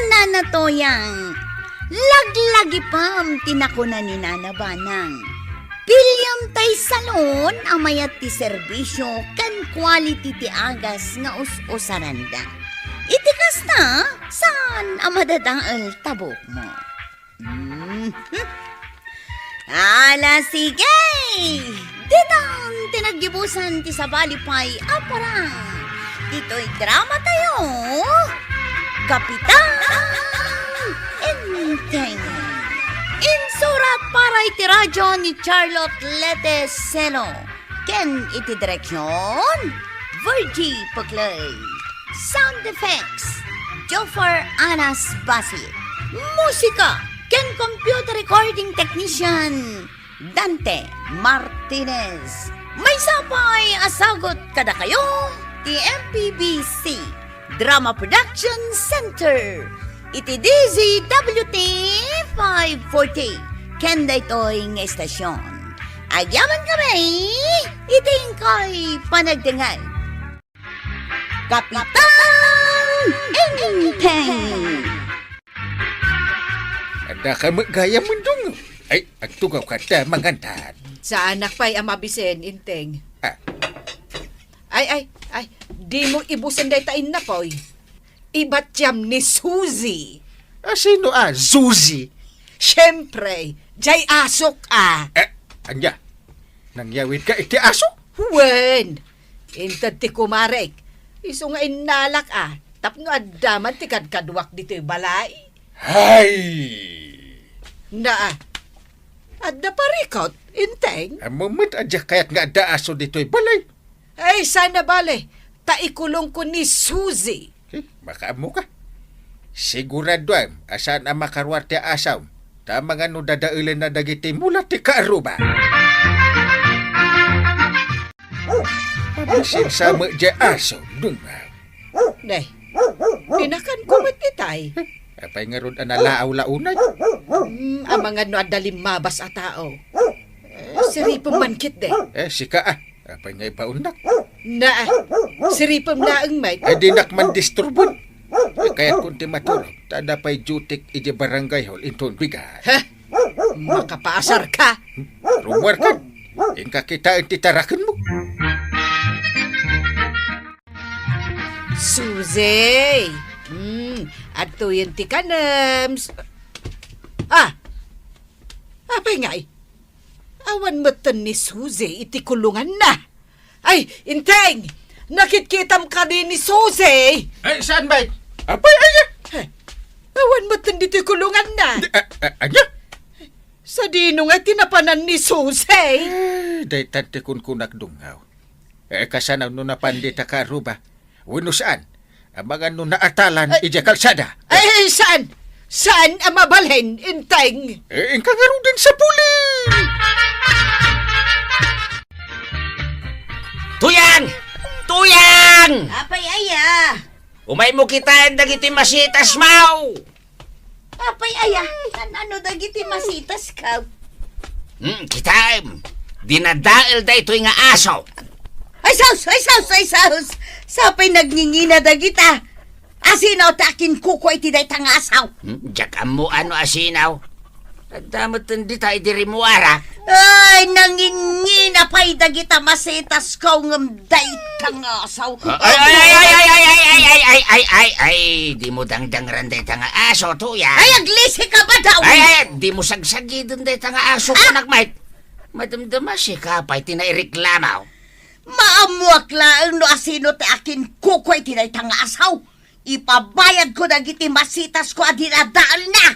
nanatoyang. Laglagi pam tinakuna ni Nana Banang. Pilyam tay salon amayat ti serbisyo kan quality ti agas nga us-usaranda. Itikas na saan amadadaal tabok mo. Ala sige! Ditang tinaggibusan ti sabalipay aparang. Dito'y drama tayo. Kapitan Inteng. Insurat para iti radyo ni Charlotte Lete Seno. Ken iti direksyon Virgie Paclay. Sound effects Jofar Anas Basit. Musika ken computer recording technician Dante Martinez. May sapay asagot kada kayo ti MPBC Drama Production Center. Iti DZWT 540 ken daytoy nga estasyon. Agyaman kami iting kay panagdengay. Kapitan Inteng. Ada ka magaya mundungo. Ay, agtugaw ka ta mangantan. Sa anak pa'y amabisen, Inteng. Ay, di mo ibusan day tain na po'y. Iba't yam ni Suzy. Sino Suzy? Siyempre, jay asok Anya, nangyawid ka iti aso? Wen, intad ti kumarek. Iso nga inalak tapno addaman ti kadkadwak dito balay. Hay! Adda parikot, Inteng. Moment adya kayat nga ada aso dito'y balay. Ay, sana bale, taikulong ko ni Suzy. Makaamo ka. Sigurado asan ang makarwarte asaw. Tama nga no dadailan na dagiti mula ti kaaruba. Abasin sama dya asaw. Dunga. Day, Pinakan ko met itay. Apay nga ron analaaw launay. Ang mga no adalim mabas a tao. Siripom mankit de. Sika apay nga ipaunak. Na, siripom na ang may. Di nakman disturbon. Kaya kung ti matulog, tada pa'y jutik iji barangay hall inton bigas. Ha? Makapaasar ka. Rumor ka. Ingka kita ang titarakan mo. Suzy! Ato yung tikanams. Apay nga eh. Awan mo ni Suzy, itikulungan na. Ay, inteng! Nakitkitam ka din ni Suzy! Saan ba? Apay, aya! Awan mo dito kulungan na. Anya? Sa dinong ay tinapanan ni Suzy. Day tante kun kunak dungaw. Kasanaw no napandita ka ruba. Wano saan? Abangan no naatalan ija kalsada. Ay, saan? Saan ang mabalhin, inteng? Ingka nga rin sa puli! Tuyang! Tuyang! Apay aya. Umay mo kita ang dagiti masitas mau! Apay aya. Ano dagiti masitas ka? Kita dinadail da ito'y nga aso. Ay saus. Sapay nagngingina dagita. Asinaw takin kuko iti day tangasaw. Diyak mo ano asinaw. Nagdamot hindi tayo diri mo ara. Ay, nangingina pa'y dagita masitas ko ngam day tangasaw. Ay, di mo dangdang day tanga aso, tuya. Ay, aglisi ka ba daw? Ay, di mo sagsagi dun day tanga aso ko nagmait. Madamdama si kapay tinaireklamaw. Maamuak lang no asino ti akin kukoy ti day tangasaw. Ipabayad ko dagiti masitas ko adinadaan na.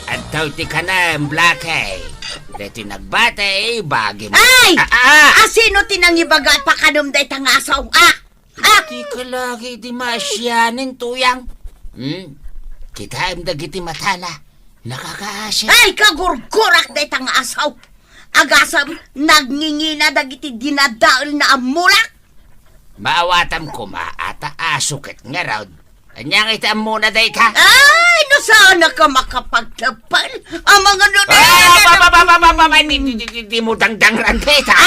At daw ti ka na, Blackay. Dito nagbatay, bagi mo. Ay! Asino tinangibaga at pakanom day tangasaw? Di ka lagi di masyanin, tuyang. Kita ang dagiti matala. Nakakaasya. Ay, kagurgurak day tangasaw. Agasam, nagngingina dagiti dinadaol na amulak. Maawatam ko maata asukit nga raw. Anyang ita muna day ka. Ay, no sana ka makapagtapal. Ang mga Di mo dangdang ranteta.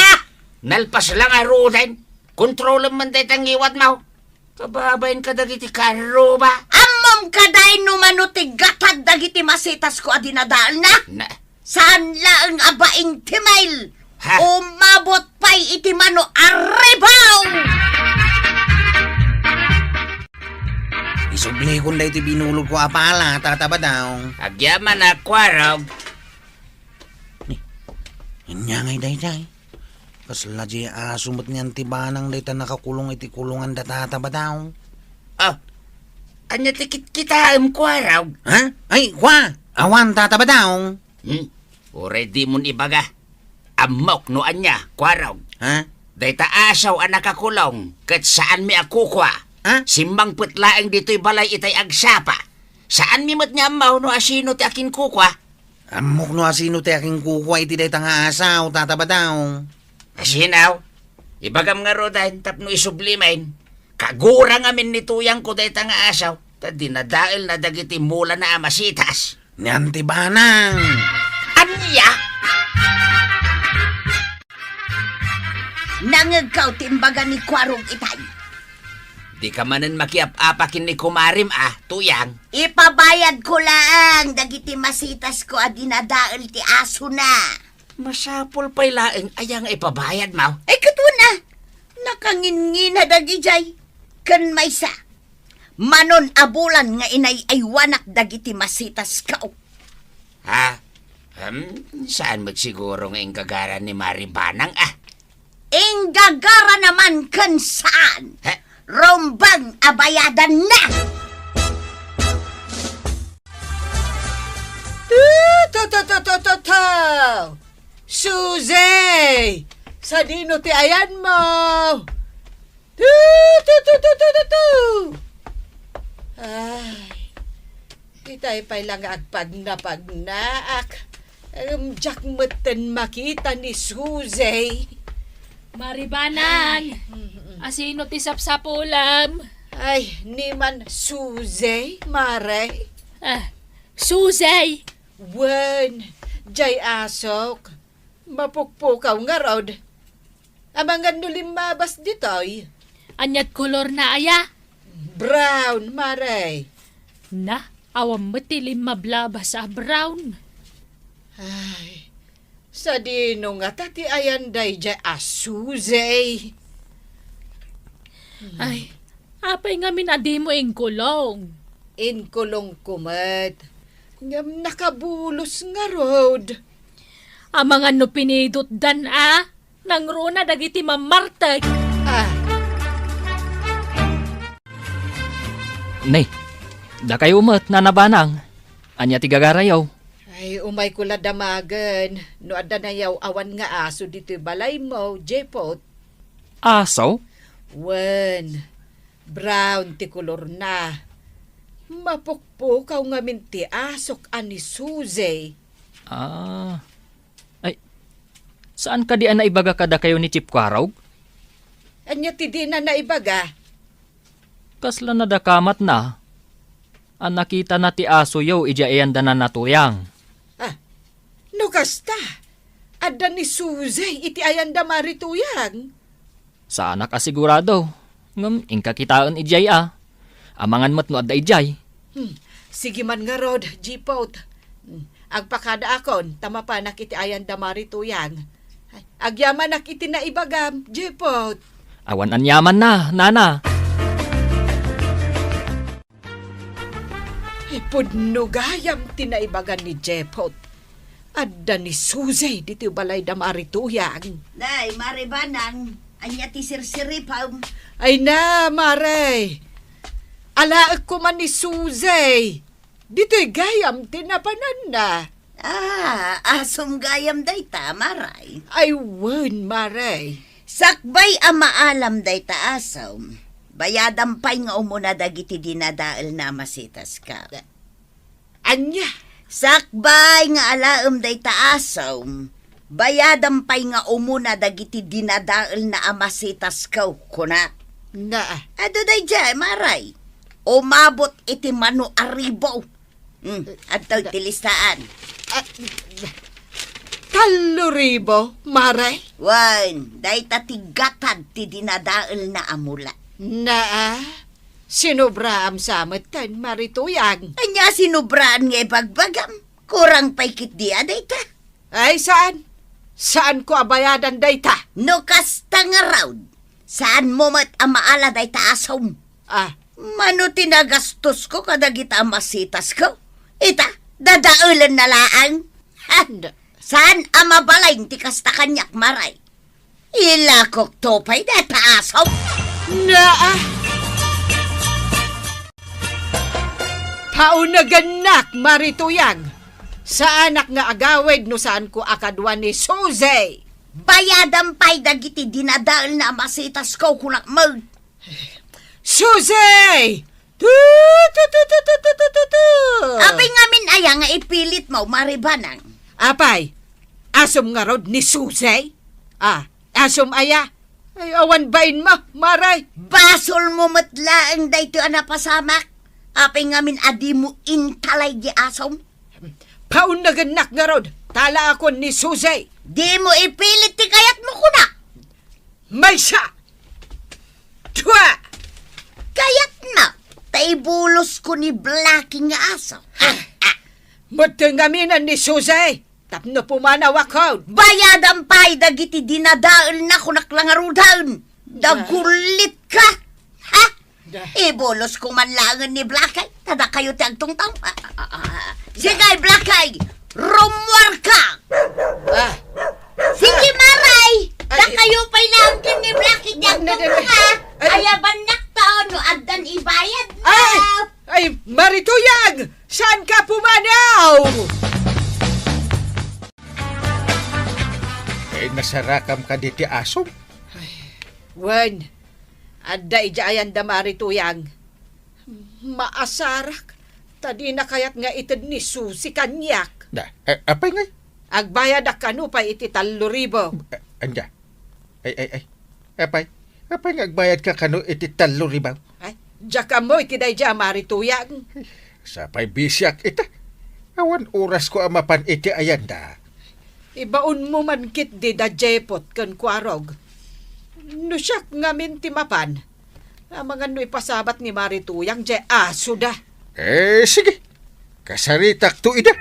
Nalpas lang arudan. Kontrolan man day tangiwat mo. Kababayin ka dagiti karo ba? Amom kaday numanutig gatad dagiti masitas ko adinadaol na. Saan lang abaing timail? Ha? Umabot pa'y itimano arribaw! Isubli kung da iti binulog ko apala, tataba daw. Agyaman na kwarog. Inyangay day. Kasla di asumot niyan tibanang day ta nakakulong iti kulungan da tataba daw. Anya tikit kita kwarog. Ha? Ay, kwa! Awan tataba daw. Ure di mo ibaga. Amok no anya, kwarog. Ha? Dayta asaw ang nakakulong. Kat saan mi akukwa? Ha? Simbang putlaeng dito'y balay itay agsapa. Saan mi mat nga amaw no asino ti akin kukwa? Amok no asino ti aking kukuha iti day tanga asaw, tataba daw. Asinaw, ibagam nga rodan tapno isublimain. Kagurang amin ni tuyang ko dayta nga asaw. Ta dinadail na dagiti mula na amasitas. Niyan tibanang. Anya? Nangagaw timbaga ni Kwarong itay. Di ka manan makiap-apakin ni kumarim tuyang. Ipabayad ko lang dagiti masitas ko adinadaol ti aso na. Masapol pa'y laeng ayang ipabayad mo. Ay katuna, nakangingina dagijay. Kan maysa, manon abulan nga inay aywanak dagiti masitas kao. Ha? Saan magsiguro nga ingagaran ni Maribanang Inggagara naman kan saan. Ha? Rombang abayadan na. Suzy! Sa dino ti ayan mo! Ay, itay pa'y lang agpagnaak. Diyak matan makita ni Suzy. Maribanang! Asino ti sapsapulam? Ay, ni man Suzy, Maray. Susay! Wen, jay asok. Mapukpukaw nga rod. Amangan nulim mabas ditoy. Anyat kolor na aya? Brown, Maray. Na, awam matilim mablaba sa brown. Ay, sa dino nga tati ayan day jay Suzy. Ay, apay nga minadi mo ing kulong. Inkulong kumat. Ngam nakabulos nga rod. Amang ano pinidot dan nang runa dagiti mamartag. Ah, Nay, da kayo umat na nabanang. Anya ti gagarayaw. ay umay kula damagan. No adda na yaw awan nga aso dito balay mo, Jepot. Asaw? Wen, brown ti kulor na. Mapukpukaw nga minti asok ani Suzy. Ay, saan ka di na ibaga kada kayo ni Chip Kwarog? Anya ti di na naibaga. Kasla na dakamat na. Ang nakita na ti aso yaw ija iyan na natuyang. No kasta, adda ni Suzy iti ayan da marituyang. Sana ka sigurado. Ngam, ingka kitaan ijay Amangan mat no adda ijay. Sige man nga rod, Jipot. Agpakada akon, tama pa nakiti ayan da marituyang. Agyaman nakiti na ibagam, Jipot. Awan anyaman na, nana. Pudno gayam tinaibagan ni Jepot. Adda ni Suzy dito balay da marituyang. Day, Maribanang, anya ti sirsiripaw. Ay na, Maray. Alaak ko man ni Suzy. Dito'y gayam tinapanan na. Asom gayam day ta, Maray. Ay wen, Maray. Sakbay maalam day ta asom. Bayadampay nga umuna dagiti dinadaal na masitas ka. Anya? Sakbay nga alaam day ta asom. Bayadampay nga umuna dagiti dinadaal na amasitas ka kuna. Na. Ado day dyan, Maray. Umabot iti mano aribo. At daw tilistaan. Kaloribo, Maray? Wan, day tatigatan ti dinadaal na amula. Na. Sinubra am samatan, marituyang. Anya sinubraan nga ibagbagam. Kurang paikit di aday ta. Ay, saan? Saan ko abayadan dayta? No kasta nga raud. Saan mo mat amaala day ta asom? Mano tinagastos ko kada kita masitas ko? Ita, dadaulan na laang. Saan amabalain ti kasta kanyak, Maray? Ilakok topay da ta asom. Na. Paunaganak, marituyang. Sa anak nga agawid no saan ko akadwa ni Suzy. Bayadampay dagiti dinadaal na masitas ko kunak mag. Suzy! Apay ngamin aya nga ipilit mo, Maribanang. Apay, asom nga rod ni Suzy? Asom aya? Ay, awan bain mo, Maray. Basol mo matlaang dayto anapasamak. Apay ngamin adi mo intalay di asom. Paunaganak nga rod, tala ako ni Suzy. Di mo ipilit ti kayat mo kuna. May siya! Twa! Kayat na. Taibulos ko ni Blacky nga aso. Matangaminan ni Suzy. Tapno pumanaw ako. Bayadampay dagiti dinadaal na kunak lang arudan. Dagulit ka. Ha? Ibolos ko man langan ni Blacky. Tada kayo ti agtungtang. Sige, Blacky. Rumwar ka. Sige, Maray. Da kayo pa'y langkin ni Blacky ti agtungtang ha. Ayaban naktaon no addan ibayad na. Ay, marituyag! Saan ka pumanaw? Nasarakam ka di ti asom. Wen, adda ijayan da marituyang. Maasarak. Tadi na kayat nga itid ni Susi kanyak. Apay nga? Agbayad ak kanu pa iti 3,000. Anja. Ay. Apay ngagbayad ka kano iti talo ribaw. Ay, diya ka mo, iti day diya, Marituyang. Sapay bisyak ita. Awan oras ko amapan iti ayanda. Ibaon mo man kit di da jepot kan kwarog. No siyak ngamin timapan. Mga no ipasabat ni Marituyang je aso da. Sige. Kasaritak to ida.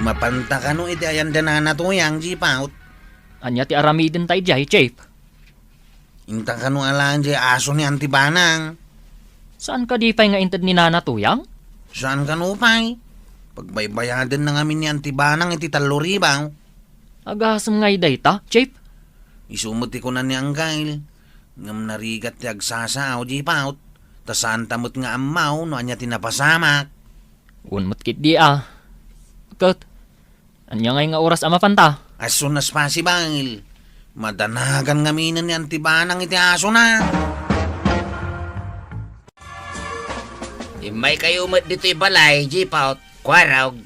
Mapanta ka no iti ayan danana to yang jipaut. Anya ti aramidin tayo jay, Chip. Inta ka no alaan di aso ni Antibanang. Saan ka di pa'y nga intad ni Nana Tuyang? Saan ka no pay? Pagbaybayadan na ngamin ni Antibanang iti taluribaw. Agasam ngay dayta, Chip. Isumuti ko na ni Angkail. Ngam narigat ti agsasaw jipaut. Tasaan tamot nga amaw no anya tinapasamak. Unmot kit di Kat, anya ngay nga oras amapanta. As soon as possible. Madanagan ngaminan ni Antibanang iti aso na. Imay kayo umat dito ibalay, jipaut, kwarog.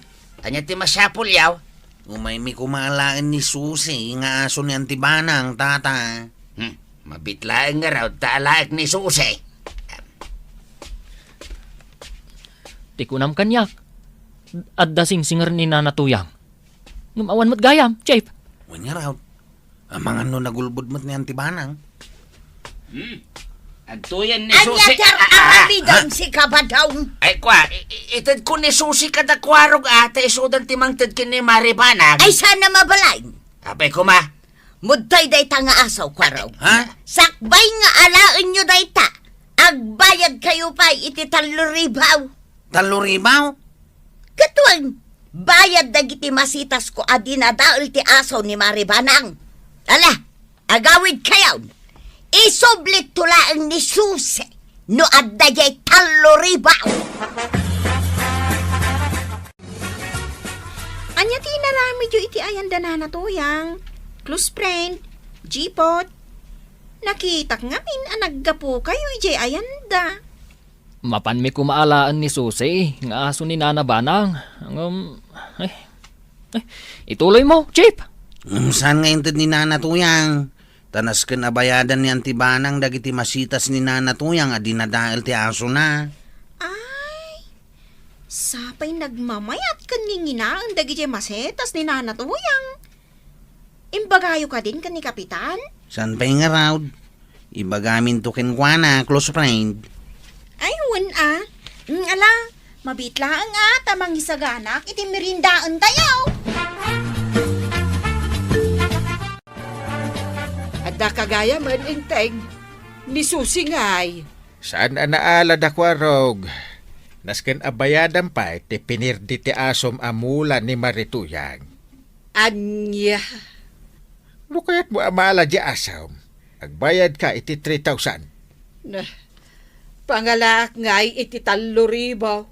Anya ti masyapol yaw. Umay mi kumalaan ni Susi nga aso ni Antibanang, tata. Mabitlaang nga raw, taalaak ni Susi. Tikunam kanyak. At dasing singer ni Nana Tuyang. Ngumawan mo't gayam, Chip. Wanya raw. Amang ano nagulbod mo't ni Antibanang. Agtuyan ni Anya Susi. tar aramidon si kabadaw. Ay, kwa, itad ko ni Susi kada kwarog ata isudan timang tad kini Maribanag. Ay sana mabalay. Apay ko ma. Mudtoy day ta nga asaw kwaraw. Ha? Sakbay nga alaan nyo day ta. Agbayad kayo pa iti taluribaw. Taluribaw? Katuwang, bayad dagiti masitas ko adinadaol ti asaw ni Maribanang. Ala, agawid kayaw. Isublit tulaang ni Susi no addayay taluribaw. Anya ti narami jo iti ayan danana Tuyang. Close friend, jipot. Nakitak ngamin anaggapo kayo iti ayan da. Mapan mi kumaalaan ni Susi, nga aso ni Nana Banang. Ituloy mo, Chip. Saan nga intad ni Nana Tuyang? Tanas ka nabayadan ni Antibanang dagiti masitas ni Nana Tuyang adinadael ti aso na. Ay, sapay nagmamayat ka ni nginaang dagiti masetas ni Nana Tuyang. Imbagayo ka din ka ni Kapitan? San pa'y nga raw? Ibagamin to kenkwana, close friend. Ay, ala, mabitlaan nga, tamang isaganak, iti merindaan tayaw. Adda kagaya man inteng. Ni Susi ngay. Saan anaala da kwarog? Nasken abayadan pa iti pinirdi ti asom amula ni Marituyang. Anya. No kaya't mo amala di asom. Agbayad ka iti 3,000. Na, pangalak ngay iti taluribaw.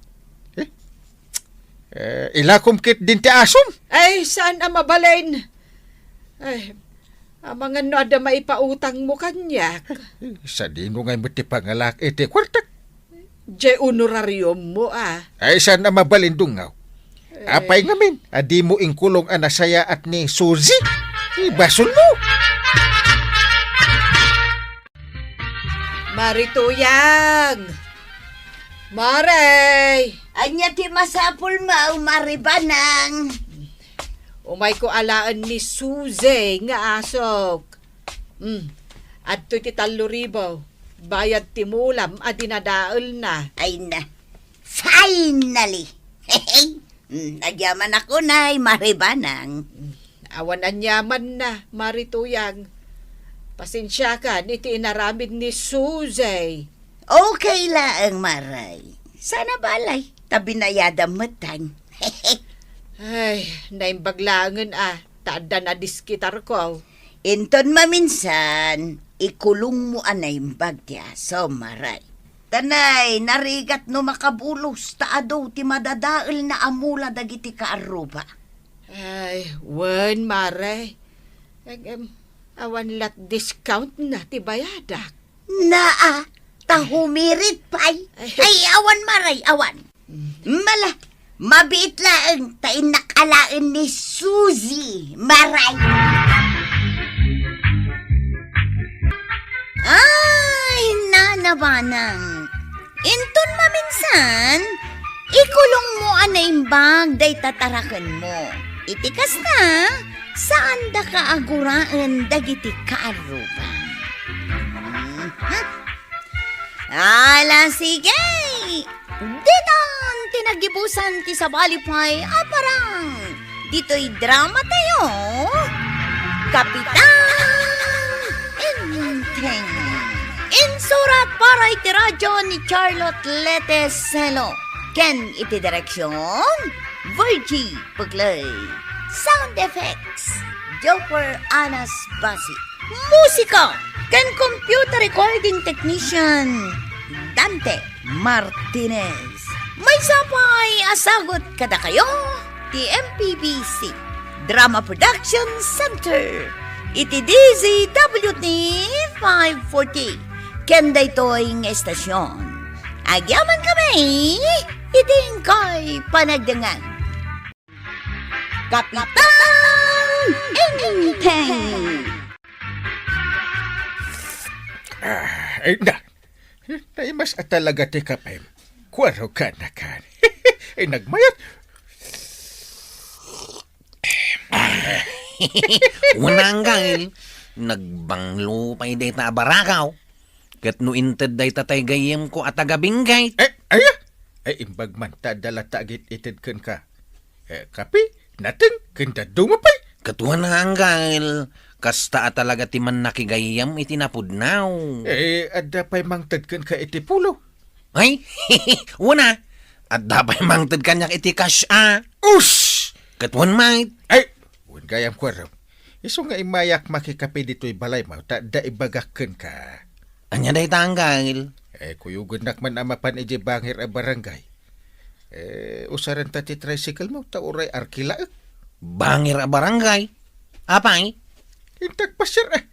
Ilakom kit din ti asom. Ay, saan ang mabalain? Ay, ang mga no ada maipautang mo kanyak. Sa dino ngay mo ti pangalak iti kwartak. Je honorarium mo Ay saan na mabalindungaw. Apay ngamin, adi mo ingkulong anasaya at ni Suzy. Ibasol mo. Marituyang! Maray! Anya ti masapul mo, Maribanang. Umay ko alaan ni Suzy nga asok. At ti taluribaw. Bayad ti mulam at dinadaol na. Ay na, finally. Nagyaman ako na, Maribanang. Awan anyaman na, Marituyang. Pasensya ka, iti inaramid ni Suzy. Okay lang, Maray. Sana balay, tabi na yada matang. Ay, naimbaglangan taada na diskitar ko. Inton maminsan, ikulong mo anay bagtiaso, Maray. Tanay, narigat no makabulos, taado ti madadaal na amula dagiti kaaruba. Ay, wan, Maray. Awan lat discount na ti bayadak. Naa, tahumirit pay. Ay, awan, Maray, awan. Mala, Mabiit laeng tain nakalaan ni Suzy, maray. Ay, nanabanang. Inton maminsan, ikulong mo anaimbag day tatarakan mo. Itikas na, saan da ka aguraan dagiti kaaruban? Ala, sige. Ditan, tinagibusan ti sa balipay, aparang. Dito'y drama tayo. Kapitan Inteng. Insurat para iti radyo ni Charlotte Leteselo. Ken iti direksyon, Virgie Puglay. Sound effects, Joker Anas Basi. Musika, ken computer recording technician, Dante Martinez. May sapay asagot kada kayo, ti MPBC Drama Production Center. Iti DZWT 540. Ken daytoy nga estasyon. Agyaman kami, iting kay panagdangan. Kapitan Inteng. Ay na. Ay mas atalaga ti kapem. Kwaro ka na ka. Ay nagmayat. Unang gail, nagbanglo pa day ta barakaw. Kat no inted day tatay gayem ko at agabinggay. Ay, imbag man ta dala tagit ited ken ka. Kapi, natin, kenda dumapay. Katuan na ang gail, kasta at talaga ti man nakigayam itinapudnaw. Adda pa'y mangtad ken ka itipulo. Ay, una, at dapay mangtad kanyak iti cash Ush! Katuan mait. Ay, un gayam ko raw. Iso nga imayak makikapi dito'y balay mo, ta da ibagakken ka. Anya day tanggal. Kuyugon nakman amapan iji bangir a barangay. Usaran ta ti tricycle mo, ta uray arkila. Bangir a barangay? Apay? Intag pasyar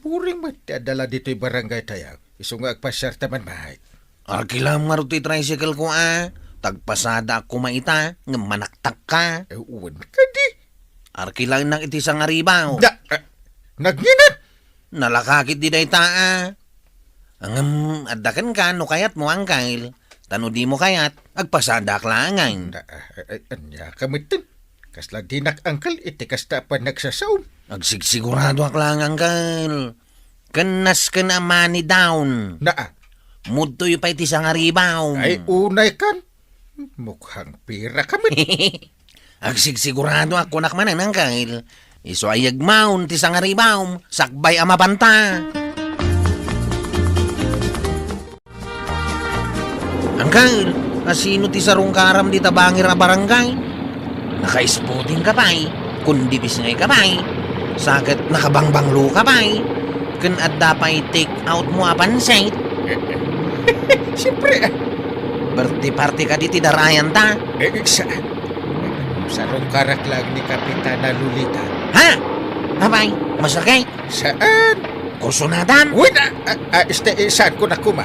Puring mo, ti adala dito'y barangay tayo. Iso nga agpasyar taman mahit. Arkila maruti tricycle ko Tagpasada ako maita, nga manaktak ka. Uwan ka di. Arkilang nang iti sang aribaw. Nagninat! Nalakakit di day taa. Ang adakan ka, no kayat mo ang kail. Tano di mo kayat, agpasada klangan. Anya kamitin. Kasla dinak angkal, iti kasta pa nagsasaw. Agsigsigurado ak lang ang kail. Kanas ka na money down. Mudtoy pa iti sang aribaw. Ay unay kan. Mukhang pira kami. Agsigsigurado ako nakmanan ang kail. Iso ay agmaun ti sang aribaw. Sakbay amabanta. Angkal, asino ti sarong karam di tabangir na barangay? Naka-spotting ka pa'y, kundibis ngay ka pa'y, sagat nakabangbanglo ka pa'y, kun at dapay take out mo apansay. Siyempre Berti-parti ka di ti darayan ta. Saan? Sarong karak lang ni Kapitana Lolita. Ha? Abay, masakay? Saan? Kursunatan? Uy na! Saan ko na kuma?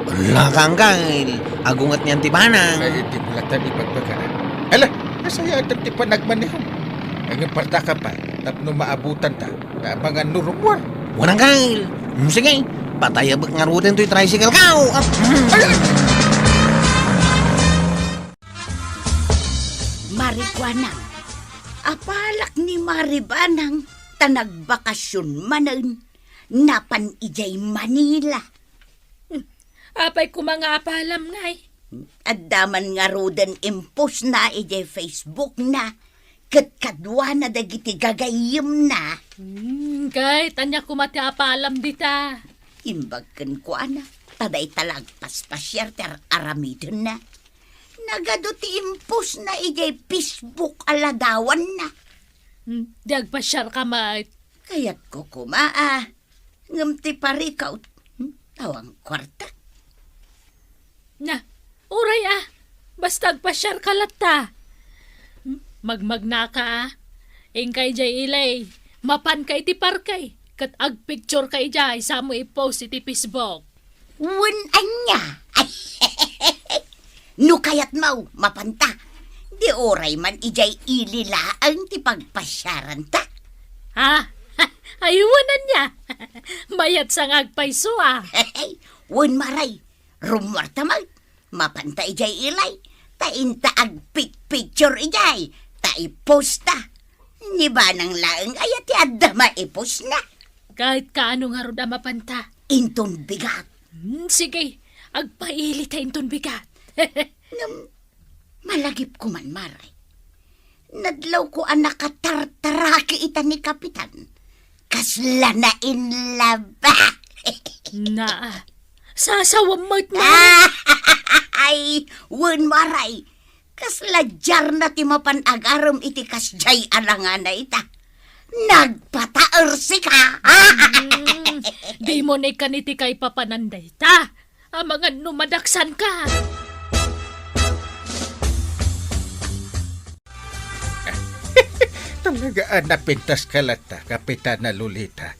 Wala kang kail. Agungat niyan ti banang. Ay, di mo latan ipagbagaan. Ala, nasaya at ti panagmanihong. Ang parta ka pa, tapno maabutan ta, na mga nurumwar. Walang kail. Sige, patayabak nga rutin to'y tricycle ka. Maribanang. Apalak ni Maribanang, tanagbakasyon manan, napan ijay Manila. Apay ko mga apalam ngay. Addaman nga roden impos na ijay Facebook na, katkadwa na dagiti gagayim na. Kay, tanya ko mati apalam dita. Imbagkan ko ana, taday talag paspasyar ter aramidon na. Nagaduti impos na ijay Facebook aladawan na. Di agpasyar ka mait. Kaya't ko kumaa, ngamti parikaw, tawang kwarta. Na, uray basta agpasyar ka lata. Magmagna ka Ingkay jay ilay, mapan kay ti parkay. Kat agpicture kay jay, sa mo i-post iti Facebook. Wan anya. No kayat mau, mapanta. Di oray man ijay ililaang ti pagpasyaran ta. Ha? Ayuwanan niya. Mayat sang agpaiso ah. Hey, wen maray. Rumwarta mag. Mapanta ijay ilay. Ta inta picture ijay. Ta iposta. Ni ba nang laeng ayat ti adda maipos na. Kahit kaano nga ron mapanta. Inton bigat. Sige, agpaili ta inton bigat. Malagip ko man maray. Nadlaw ko ang nakatartaraki ita ni Kapitan. Kasla na inlaba. Na, sasawam mo't mo. Ay, wen maray. Kasla jar na ti mapanagaram iti kasjay alangan na ita. Nagpataer si ka. Di mo na kaniti kay papananday ta. Mga numadaksan ka. Talaga napintas ka lata, Kapitana Lolita.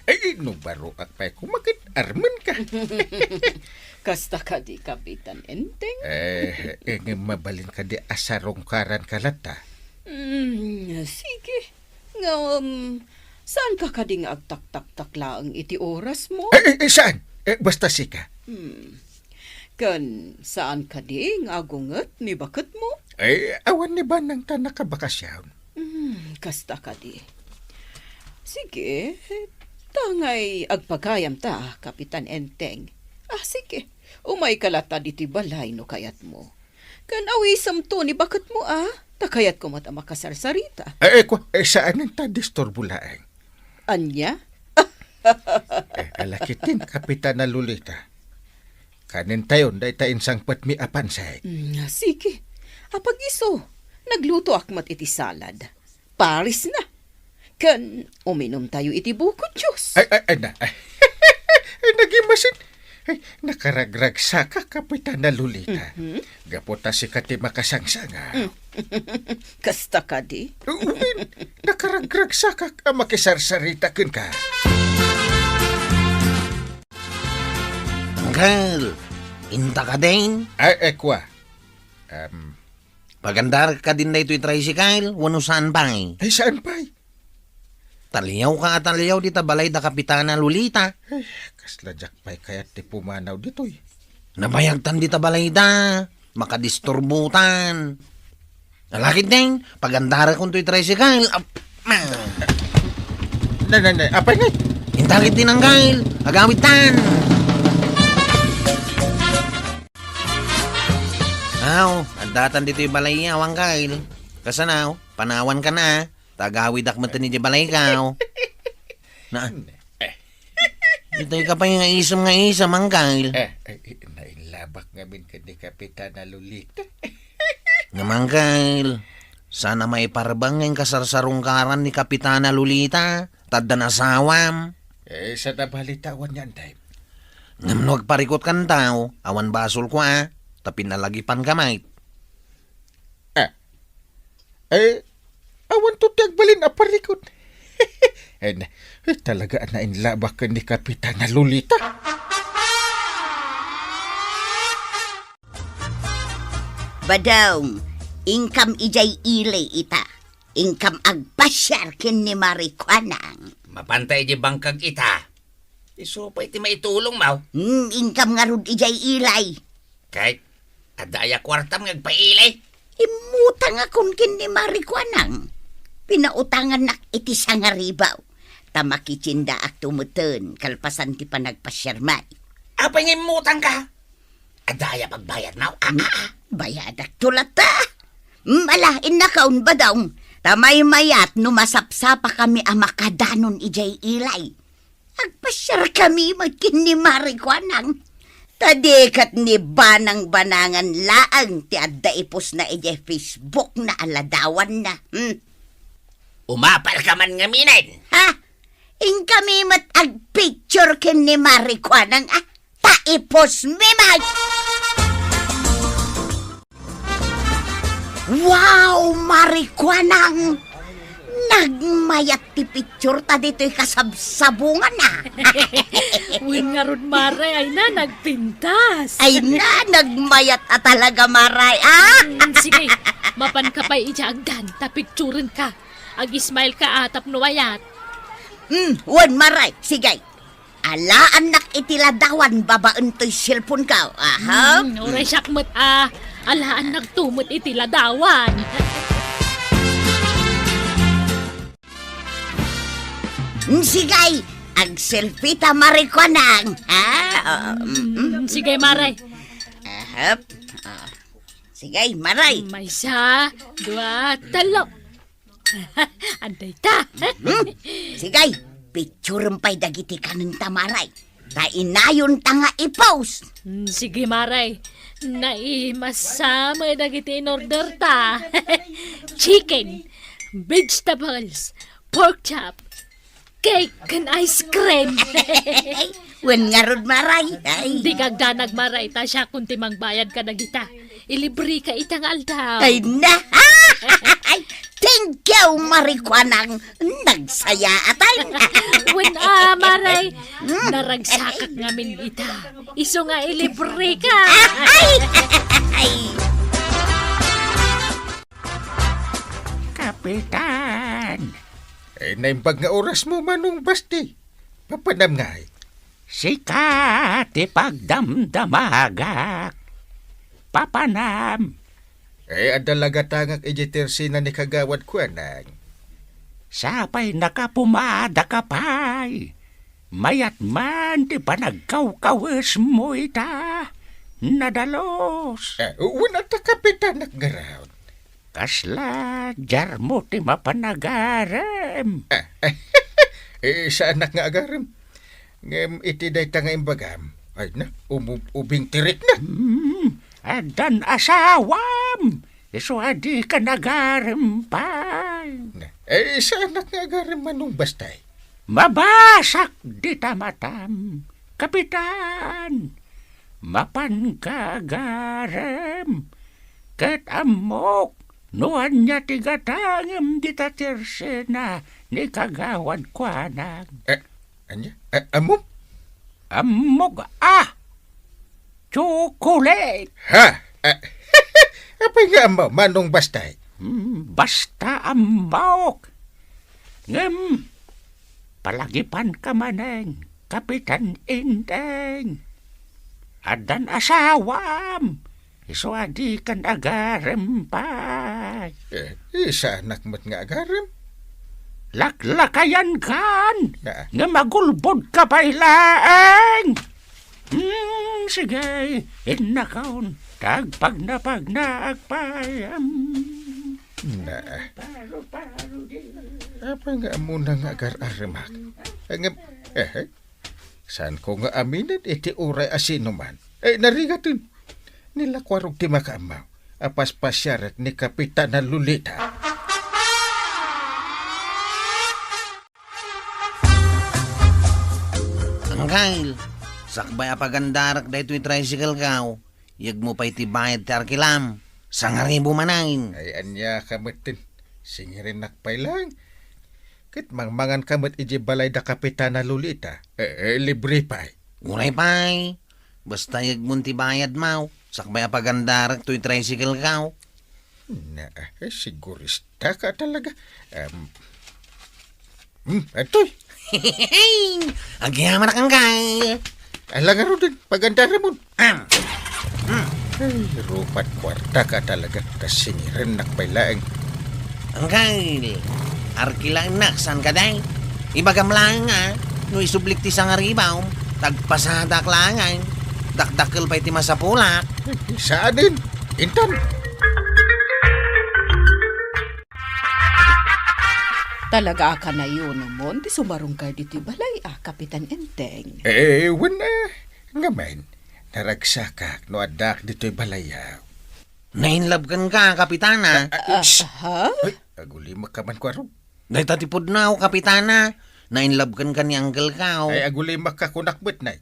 Ay, no baro at pa'y kumakit arman ka. Kasta ka di, Kapitan Enteng? Mabalin ka di asarong karan ka lata. Sige. Nga, saan ka kading agtak-tak-tak laang iti oras mo? Saan? Basta sika. Kan, saan ka di agunget ni bakit mo? Awan ni ba nang ta nakabakasyon? Kasta ka di. Sige, tangay agpagayam ta, Kapitan Enteng. Sige. Umay kalata diti balay no kayat mo. Kan awisam to ni bakit mo takayat ko mata makasarsarita. Saan ang ta distorbulaeng? Anya? Alakitin, Kapitana Lolita. Kanin tayon, day ta insang patmi apansay. Sige. Apag iso, nagluto akmat iti salad. Paris na. Kan uminom tayo iti bukod Diyos. Nagimasin. Nakaragrag sa ka, Kapitana Lolita. Gapota si kati makasangsanga. Kasta ka di? Nakaragrag sa ka, makisarsarita kun ka. Uncle, inta ka din. Kwa. Pagandar ka din na ito'y tricycle, wano saan pa eh. Ay, saan pa? Taliyaw ka at taliyaw dita balay da Kapitana Lolita. Ay, kasladyak pa'y kaya't ti pumanaw dito'y. Nabayagtan dita balay da, makadisturbutan. Nalakit din, pagandara kong to'y tricycle. Apay ngay? Intakit din ang gail, agawitan. Andatan dito yung balay awang gail. Kasanaw, panawan ka na. Tagawid akmatan ni di balay ka. Ito ka pa yung isam nga isam ang gail. Nainlabak nga min ka ni Kapitana Lolita. Naman gail, sana may parabang ng kasarsarungkaran ni Kapitana Lolita. Tadda na sawam. Sa nabalitawan yan, time. Ngamnog parikot kan tao, awan basol ko tapi nalagipan kamay. Awan to tiyagbalin aparikot. Talaga na inlabak ka ni Kapitana Lolita. Badong, ingkam ijay ilay ita. Ingkam agpasyar kin ni Marikwanang. Mapantay di bangkag ita. Iso pa iti maitulong mau. Ingkam nga rod ijay ilay. Kahit adaya kwartam ngagpailay. Imutang akong kin ni Marikwanang. Pinautangan nak iti sangaribaw. Tamakichinda ak tumuten kalpasan ti panagpasyarmay. Apa nga imutang ka? Adaya pagbayad mau. Bayadak tulata. Malain na kaun ba daw? Tamay mayat numasapsapa kami ang makadanon ijay ilay. Agpasyar kami magkin ni Marikwanang. Tadekat ni banang banangan laang ti adda ipos na ijay Facebook na aladawan na. Umapal ka man nga minin. Ha? Ing kami mat agpicture kin ni Marikwanang taipos mimag. Wow, Marikwanang! Nagmayat ti picture ta dito'y kasabsabungan na. Uwin nga ron maray ay na nagpintas. Ay na, nagmayat talaga maray. Sige, Mapan ka pa ijagdan, tapicturin ka. Ag-smile ka atap nuwayat. Wan maray, sigay. Alaan nak itiladawan babaan to'y cellphone ka. Aha. Oray syakmat alaan nagtumot itiladawan. Sigay, ag selfie ta marikwanang. Sige, Maray. Ahap. Sigay, maray. May isa, dua, talo. Anday ta. Sigay, picture pa'y dagiti kanang tamaray. Ta inayon ta nga i-post. Sige, Maray. Naimasama dagiti in order ta. Chicken, vegetables, pork chop, cake, and ice cream. Wen nga rod maray. Ay, Di kagdanag Maray ta siya kung timang bayad ka na kita. Ilibre ka itang aldaw. ay na. Ay, thank you, marikwanang. Nagsaya atay. When Maray, naragsakak ngamin ita. Iso nga ilibre ka. Ay, Kapitan, Naimbag nga oras mo manong basti. Papanam nga sikat ipagdamdamagak. Papanam, adalaga tangak ijitersi na ni kagawad ko anang. sapay nakapumada ka pa'y. Mayat man di pa nagkaw-kawes mo ita. Nadalos. Wala ta kapitan naggaround. Kasla, jar mo ti mapanagarem. Saan nga agaram? Ngem itiday ta nga imbagam. Ay na, ubing tirik na. Adan asawam. Iso adi ka nagarem pa. Saan nga agaram manong bastay? Mabasak di tamatam. Kapitan, mapan kagarem. Kat amok, nuan niya tigatangem di tatirsena ni kagawad kwanag. Anya? Amom? Amok chocolate. Ha? Apay nga mo, manong bastay? Basta amok. Ngem, palagipan ka maneng, Kapitan Indeng. Adan asawam. Iso adi kan agarem pa. Isa anak mo't nga agaram? Laklakayan kan. Na. Nga magulbod ka pa ilaeng. Sige, inakaon. Tagpag na agpayam. Na. Apa nga muna nga agar-arimak? Ngam, saan ko nga aminan iti uray asino man? Narigatin. Nila kwarog ti makaamaw. Apas pasyarat ni Kapitan na Lolita. Angkail, sakbay apagandarak dahito tricycle kaw. Yag mo pa itibayad ti arkilam. Sangaribo manain. Ay anya kamatin. Singirin nakpay lang. Kit mangmangan kamat iji balay da Kapitan na Lolita. Libre pa'y. Uray pa'y. Basta yag mo tibayad mau. Sakbay apagandarak to'y tricycle kaw. Na, sigurista ka talaga. Atoy. Agyaman na Angkail. Alang aro din, pagandara mo. Ay, rupat kwarta ka talaga. Tas singirin nakpailaang. Angkail, arkilang na, saan ka day? Ibagam lang nga, no isublik ti sangaribaw, tagpasadak lang nga. Dakdakil pa iti masapulak. Saan din? Intan. Talaga ka na yun naman, di sumarong ka dito balay, Kapitan Enteng. Wala. Ngaman, naragsakak no adak dito'y balayaw. Nainlove ka, Kapitana. Ha? Ay, aguli makaman ko aro. Dahil tatipod na ako, Kapitana. Nainlove ka ni Uncle Kao. Ay, aguli makakunakbet na.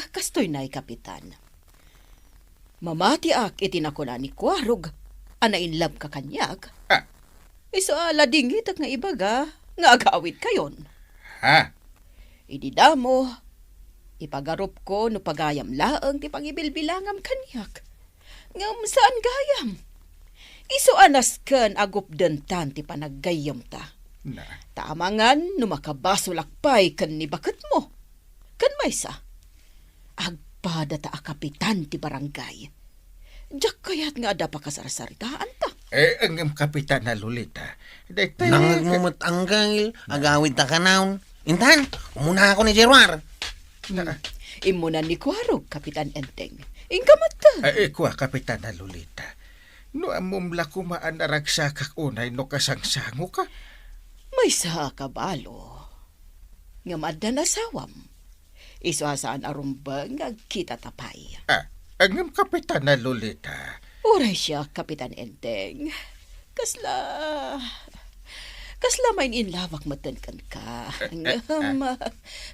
Kastoy na'y Kapitan. Mamati ak itinakuna ni Kwarog. Anain love ka kanyag. Iso ladingit ak nga ibaga. Nga agawit kayon. Ha? Ididamo. Ipagarup ko no pagayam laang ti pangibilbilangam kanyak. Ngam saan gayam? Iso anas ken agup dentan ti panaggayam ta. Na, Tamangan no makabasulakpay ken ni bakit mo. Ken maysa. Agpada ta a kapitan ti barangay. Diyak kayat nga ada pa kasarsaritaan ta. ang kapitan na Lolita. Daytay, Nangagmumot ang gail, agawid ta ka naon. Intan, umuna ako ni Gerwar. Imunan ni Kuarog, Kapitan Enteng. Ingkamat ta. Kuha, kapitan na Lolita. No amumla ko maanaragsa kak unay no kasangsango ka. May sa kabalo. Nga madda na sawam. Iso saan arumbang kita tapay. Ang kapitan na Lolita. Uray siya, Kapitan Enteng. Kasla main inlawak matenkan ka.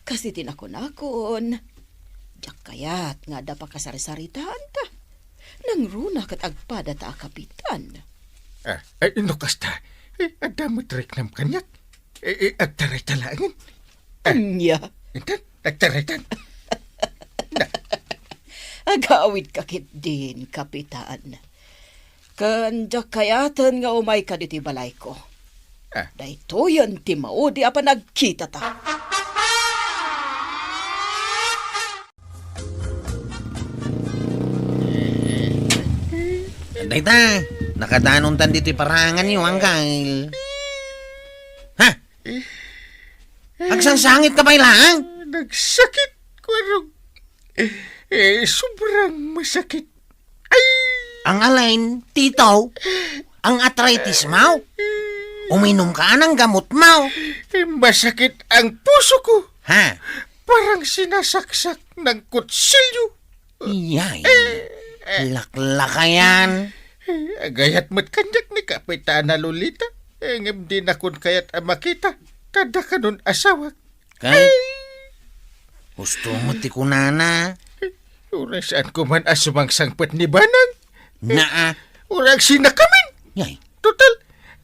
Kasi tinakon-akon. Diyak kayat nga da pa kasarisaritaan ta. Nang runa kat agpada ta a kapitan. No kasta. Adamot rik nam kanyak. Agtaray talangin. Anya. Intan, agtaraytan. Agawid kakit din, Kapitan. Kan diyak kayatan nga umay ka diti balay ko. Dahito yan ti mao di apa nagkita ta. Dayta, nakadanon tan dito parangan niyo ang gail. Ha? Agsangsangit ka ba ilang? Nagsakit ko arong. Sobrang masakit. Ang alain, tito, ang arthritis mo. Uminom ka ng gamot mo. Masakit ang puso ko. Ha? Parang sinasaksak ng kutsilyo. Iyay. Lakla ka yan. Gayat mat kanyak ni Kapitan na Lolita. Ngam din akon kayat makita. Kada ka nun asawak. Kay? Gusto mo ti kunana. Urang saan ko man asumang sangpet ni Banang. Naa. Urang sinakamin. Yay. Total,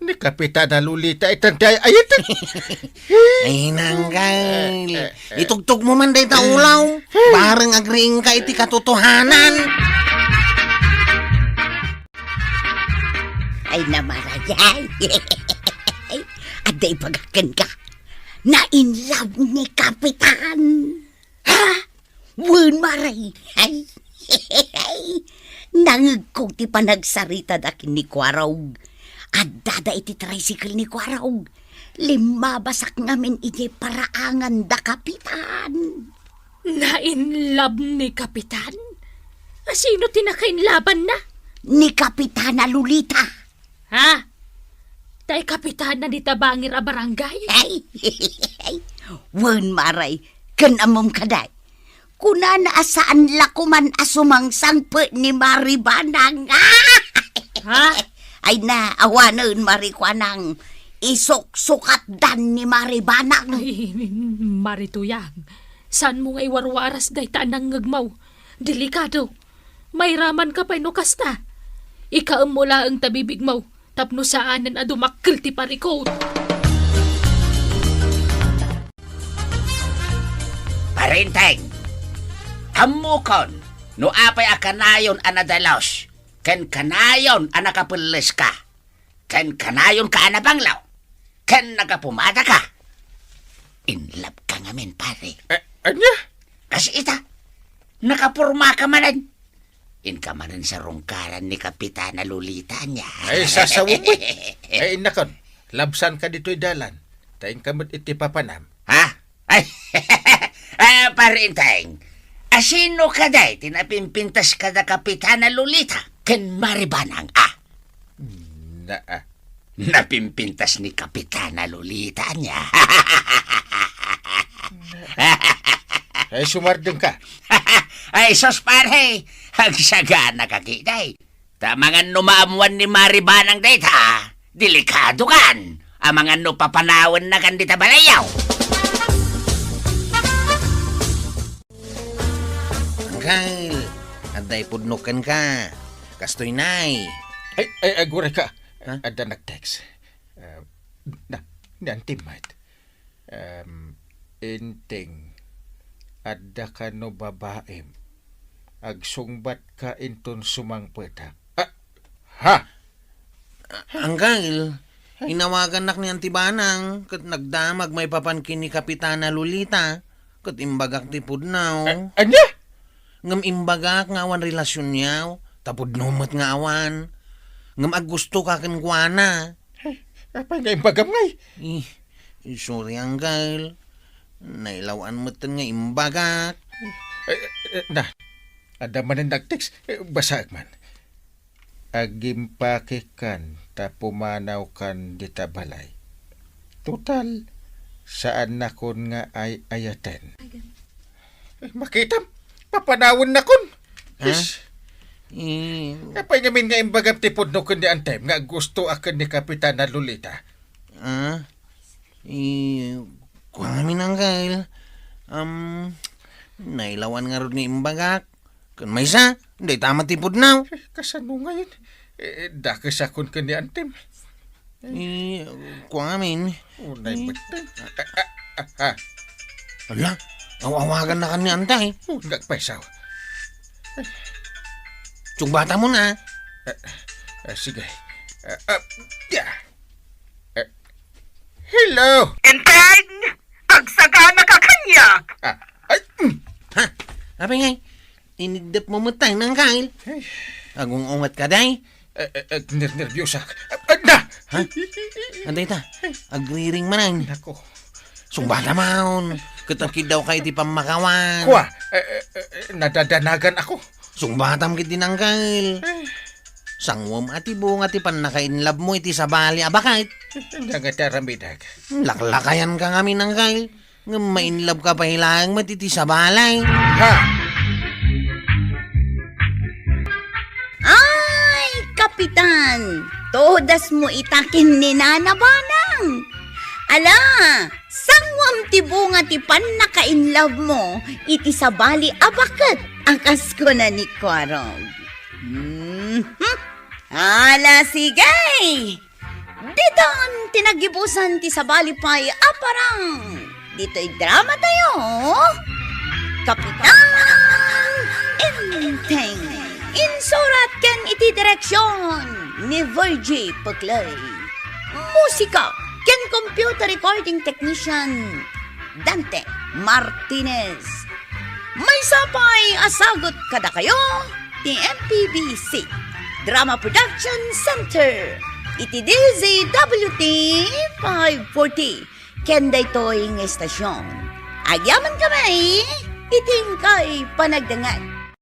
ni Kapitan na Lolita itantay ayatan. Ay nanggal. Itugtog mo man day ta ulaw. Bareng agring ka iti katotohanan. Ay namarayay. Aday pagakan ka. Na-in-love ni Kapitan. Ha? Wen maray. Ay. Nangag kong ti panagsarita dakin ni Kuarog. At dada iti tricycle ni Kuarog. Limabasak ngamin iti paraangan da Kapitan. Na-in-love ni Kapitan? Sino tinakainlaban na? Ni Kapitan na Lolita. Ha? Tay Kapitan na ditabangir a barangay? Ay. Wen maray. Kanamom kaday. Kuna na asaan lakuman asumang sangpe ni Maribanang. Ha? Ay na, awanan Marikwanang. Isok-sukat dan ni Maribanang. Ay, Marituyang. Saan mo nga iwarwaras day taan ng ngagmaw? Delikado. May raman ka pa no kasta. Ikaam mo ang tabibig mo. Tapno saanan a dumakkel ti parikot. Parinteng, amukon, no apay a kanayon anadalos, ken kanayon anakapulis ka, ken kanayon ka anabanglaw, ken nagapumada ka. In love ka ngamin, pare. Anya? Kasi ita, nakapurma ka manan. In ka manan sa rungkaran ni Kapitan na Lolita niya. Ay, sasawupit. Ay, nakon. Labsan ka dito'y dalan. Taing kamot iti papanam. Ha? Ay, Parinteng, asino ka day tinapimpintas ka na Kapitan na Lolita? Ken Maribanang, Napimpintas ni Kapitan na Lolita niya. Ay, sumardeng ka. Ay, sos pare, hagsagana kakiday. Tamangan no maamuan ni Maribanang data, delikado kan. Amangan no papanawan na kan dita balayaw. Angkal, aday pudnukan ka. Kastoy nay. Ay, agure ka. Ha? Ada nag-text. Nantimat. Inting. adda ka no babaem. Agsungbat ka inton sumangpeta. Ha? Uncle, inawagan nak ni Antibanang kat nagdamag may papankin ni Kapitana Lolita kat imbagak ti pudnaw. Anya? Ngam imbagak nga awan relasyon niyaw, tapod numat nga awan. Ngam aggusto ka kan kuana. Apay nga imbagam ngay? Sorry, Uncle. Nailawan mo nga imbagak. Na, ada man ang nag-text. Basag man. Agimpakikan ta pumanaw kan dita balay. Total, saan na kon nga ay ayaten? Makitam, papanawon na kon. Ha? Apay namin nga imbagam tipod no kundi ang time nga gusto akan ni Kapitana Lolita. Kuha namin, Uncle. Nailawan nga ron ni imbagak. Kung may isa, hindi tama tipod na. Kasano ngayon? Dakas akon kundi ang time. Kuha namin. Unay batay. Ala, awawagan na ka ni Antay. Nagpaisaw. Tsugbata mo na. Sige. Hello! Enteng! Agsagana ka kanya! Ha? Apa nga? Inigdap mo matay ng kail. Agong ungat ka, day. Nervyos ak. Na! Ha? Anday ta? Agriring manan. Nako. Sumbata maun. Katakid daw kayo ti pamakawan. Kuha! Nadadanagan ako. Sumbatam kiti ng kail. Sangwam ati buong ati pan nakainlab mo iti sabali abakait. Nangataramidag. Laklakayan ka ngamin ng kail. Nga mainlab ka pa hilang matiti sabalay. Ha! Ay, Kapitan! Todas mo itakin ni Nana Banang! Ala, sangwam ti bunga ti pan naka-inlove mo, iti sabali abakat akas ko na ni Kwarog. Ala, sige! Diton, tinagibusan ti sabali pa'y aparang. Dito'y drama tayo. Kapitan Enteng. Insurat ken iti direksyon ni Virgie Paglay. Musika ken computer recording technician Dante Martinez. May sapay asagot kada kayo ti MPBC Drama Production Center. Iti DZWT 540 ken daytoy nga estasyon. Agyaman kami iting kay panagdangan.